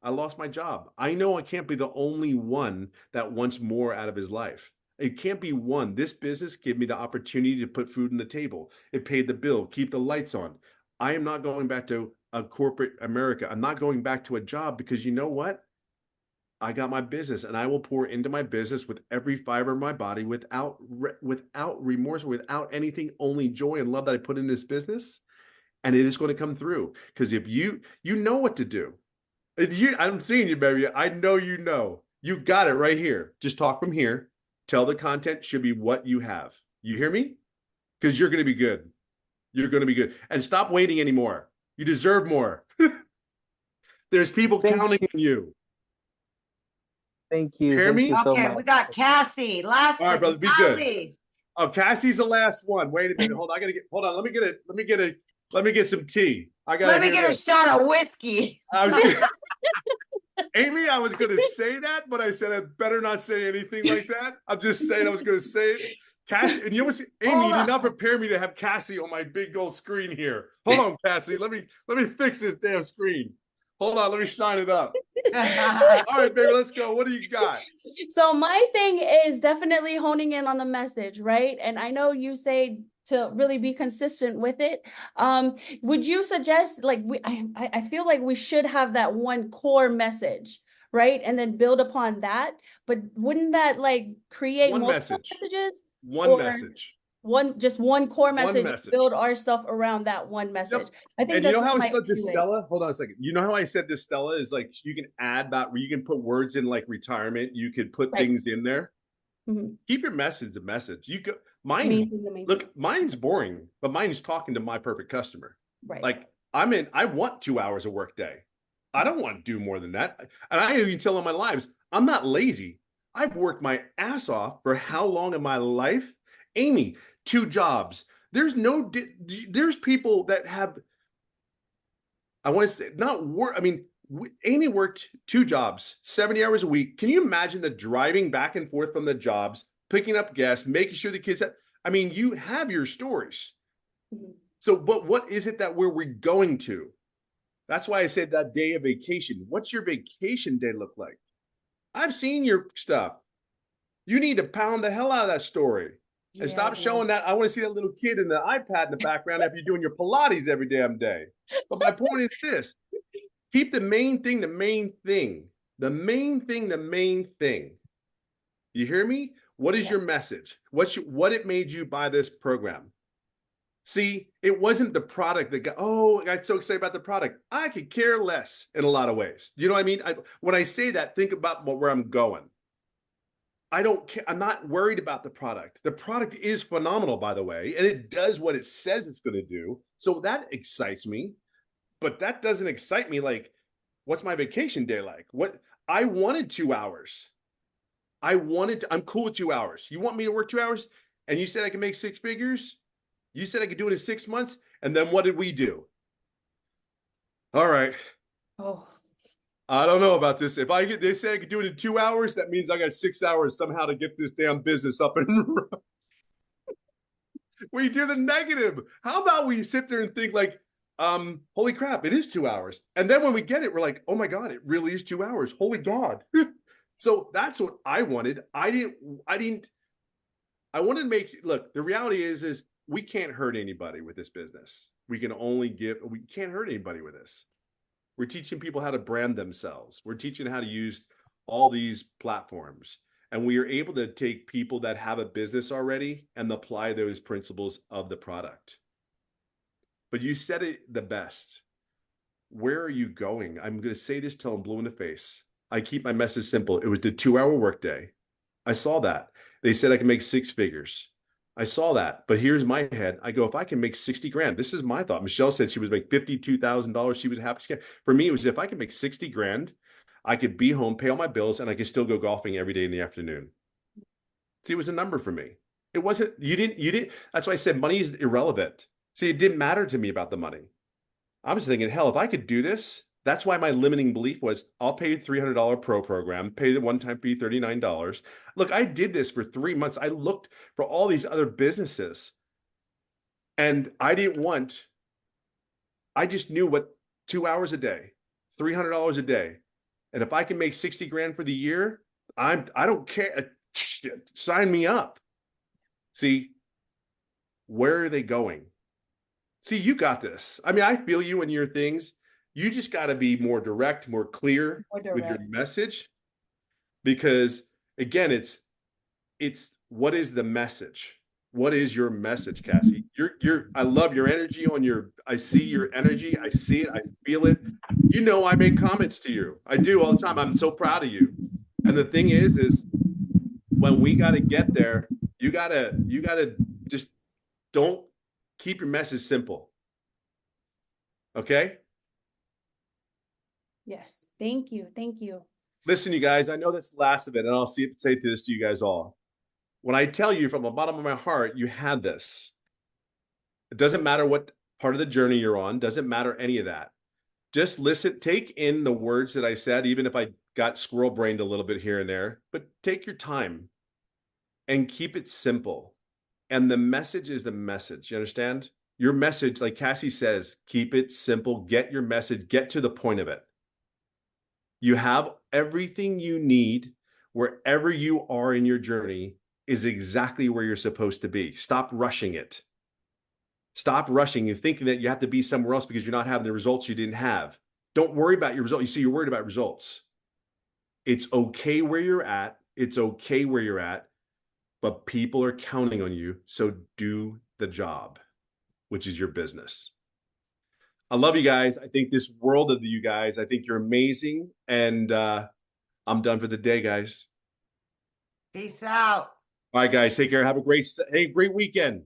I lost my job. I know I can't be the only one that wants more out of his life. It can't be one. This business gave me the opportunity to put food on the table. It paid the bill, keep the lights on. I am not going back to a corporate America. I'm not going back to a job because you know what? I got my business and I will pour into my business with every fiber of my body without remorse, without anything, only joy and love that I put in this business. And it is going to come through because if you know what to do. I'm seeing you, baby. I know you know. You got it right here. Just talk from here. Tell the content should be what you have. You hear me? Because you're going to be good. You're going to be good. And stop waiting anymore. You deserve more. There's people counting on you. Thank you. Hear me? So okay, much. we got Cassie. Last all right, one. brother. Be good. Oh, Cassie's the last one. Wait a minute. Hold on. Hold on. Let me get some tea. Let me get a shot of whiskey. Amy, I was going to say that, but I said I better not say anything like that. I'm just saying I was going to say it. Cassie, and you know what? Amy, you did not prepare me to have Cassie on my big old screen here. Hold on, Cassie. Let me fix this damn screen. Hold on, let me shine it up. All right, baby, let's go. What do you got? So my thing is definitely honing in on the message, right? And I know you say to really be consistent with it. Would you suggest, like, I feel like we should have that one core message, right? And then build upon that. But wouldn't that like create multiple messages? One message. Just one core message, build our stuff around that one message. I think that's how I said this, Stella? Hold on a second. You know how I said this, Stella, is like you can add that, you can put words in like retirement, you could put things in there. Keep your message a message. You go mine's boring, but mine's talking to my perfect customer. Right. Like I want 2 hours a work day. I don't want to do more than that. And I even tell in my lives, I'm not lazy. I've worked my ass off for how long in my life? Amy, 2 jobs. There's people that have, I want to say, not work. I mean, Amy worked 2 jobs, 70 hours a week. Can you imagine the driving back and forth from the jobs, picking up guests, making sure the kids have, I mean, you have your stories. So, but what is it that we're going to? That's why I said that day of vacation. What's your vacation day look like? I've seen your stuff. You need to pound the hell out of that story. And stop showing that. I want to see that little kid in the iPad in the background after you're doing your Pilates every damn day. But my point is this. Keep the main thing, the main thing. The main thing, the main thing. You hear me? What is your message? What it made you buy this program? See, it wasn't the product that got, I got so excited about the product. I could care less in a lot of ways. You know what I mean? When I say that, think about where I'm going. I don't care. I'm not worried about the product. The product is phenomenal, by the way, and it does what it says it's going to do. So that excites me, but that doesn't excite me like What's my vacation day like? What I wanted 2 hours. I'm cool with 2 hours. You want me to work 2 hours? And you said I can make 6 figures? You said I could do it in 6 months? And then what did we do? All right. Oh. I don't know about this. If they say I could do it in 2 hours, that means I got 6 hours somehow to get this damn business up and running. We do the negative. How about we sit there and think like, holy crap, it is 2 hours. And then when we get it, we're like, oh my God, it really is 2 hours. Holy God. So that's what I wanted. I wanted to make, look, the reality is we can't hurt anybody with this business. We can't hurt anybody with this. We're teaching people how to brand themselves. We're teaching how to use all these platforms. And we are able to take people that have a business already and apply those principles of the product. But you said it the best. Where are you going? I'm going to say this till I'm blue in the face. I keep my message simple. It was the 2-hour workday. I saw that. They said I can make 6 figures. I saw that. But here's my head. I go, if I can make 60 grand, this is my thought. Michelle said she was making $52,000. She was happy. For me, it was if I could make 60 grand, I could be home, pay all my bills, and I could still go golfing every day in the afternoon. See, it was a number for me. It wasn't, you didn't, that's why I said money is irrelevant. See, it didn't matter to me about the money. I was thinking, hell, if I could do this, that's why my limiting belief was I'll pay $300 pro program, pay the one-time fee, $39. Look, I did this for 3 months. I looked for all these other businesses and I just knew what 2 hours a day, $300 a day. And if I can make 60 grand for the year, I don't care. Sign me up. See, where are they going? See, you got this. I mean, I feel you and your things. You just got to be more direct, more clear with your message. Because again, it's what is the message? What is your message, Cassie? I love your energy I see your energy. I see it. I feel it. You know, I make comments to you. I do all the time. I'm so proud of you. And the thing is when we got to get there, you got to just don't keep your message simple. Okay? Yes. Thank you. Thank you. Listen, you guys, I know that's the last of it, and I'll say this to you guys all. When I tell you from the bottom of my heart, you had this. It doesn't matter what part of the journey you're on, doesn't matter any of that. Just listen, take in the words that I said, even if I got squirrel brained a little bit here and there, but take your time and keep it simple. And the message is the message. You understand? Your message, like Cassie says, keep it simple, get your message, get to the point of it. You have everything you need wherever you are in your journey is exactly where you're supposed to be. Stop rushing it. Stop rushing and thinking that you have to be somewhere else because you're not having the results you didn't have. Don't worry about your results. You see, you're worried about results. It's okay where you're at. It's okay where you're at, but people are counting on you. So do the job, which is your business. I love you guys. I think this world of you guys. I think you're amazing. And I'm done for the day, guys. Peace out. All right, guys. Take care. Have a great weekend.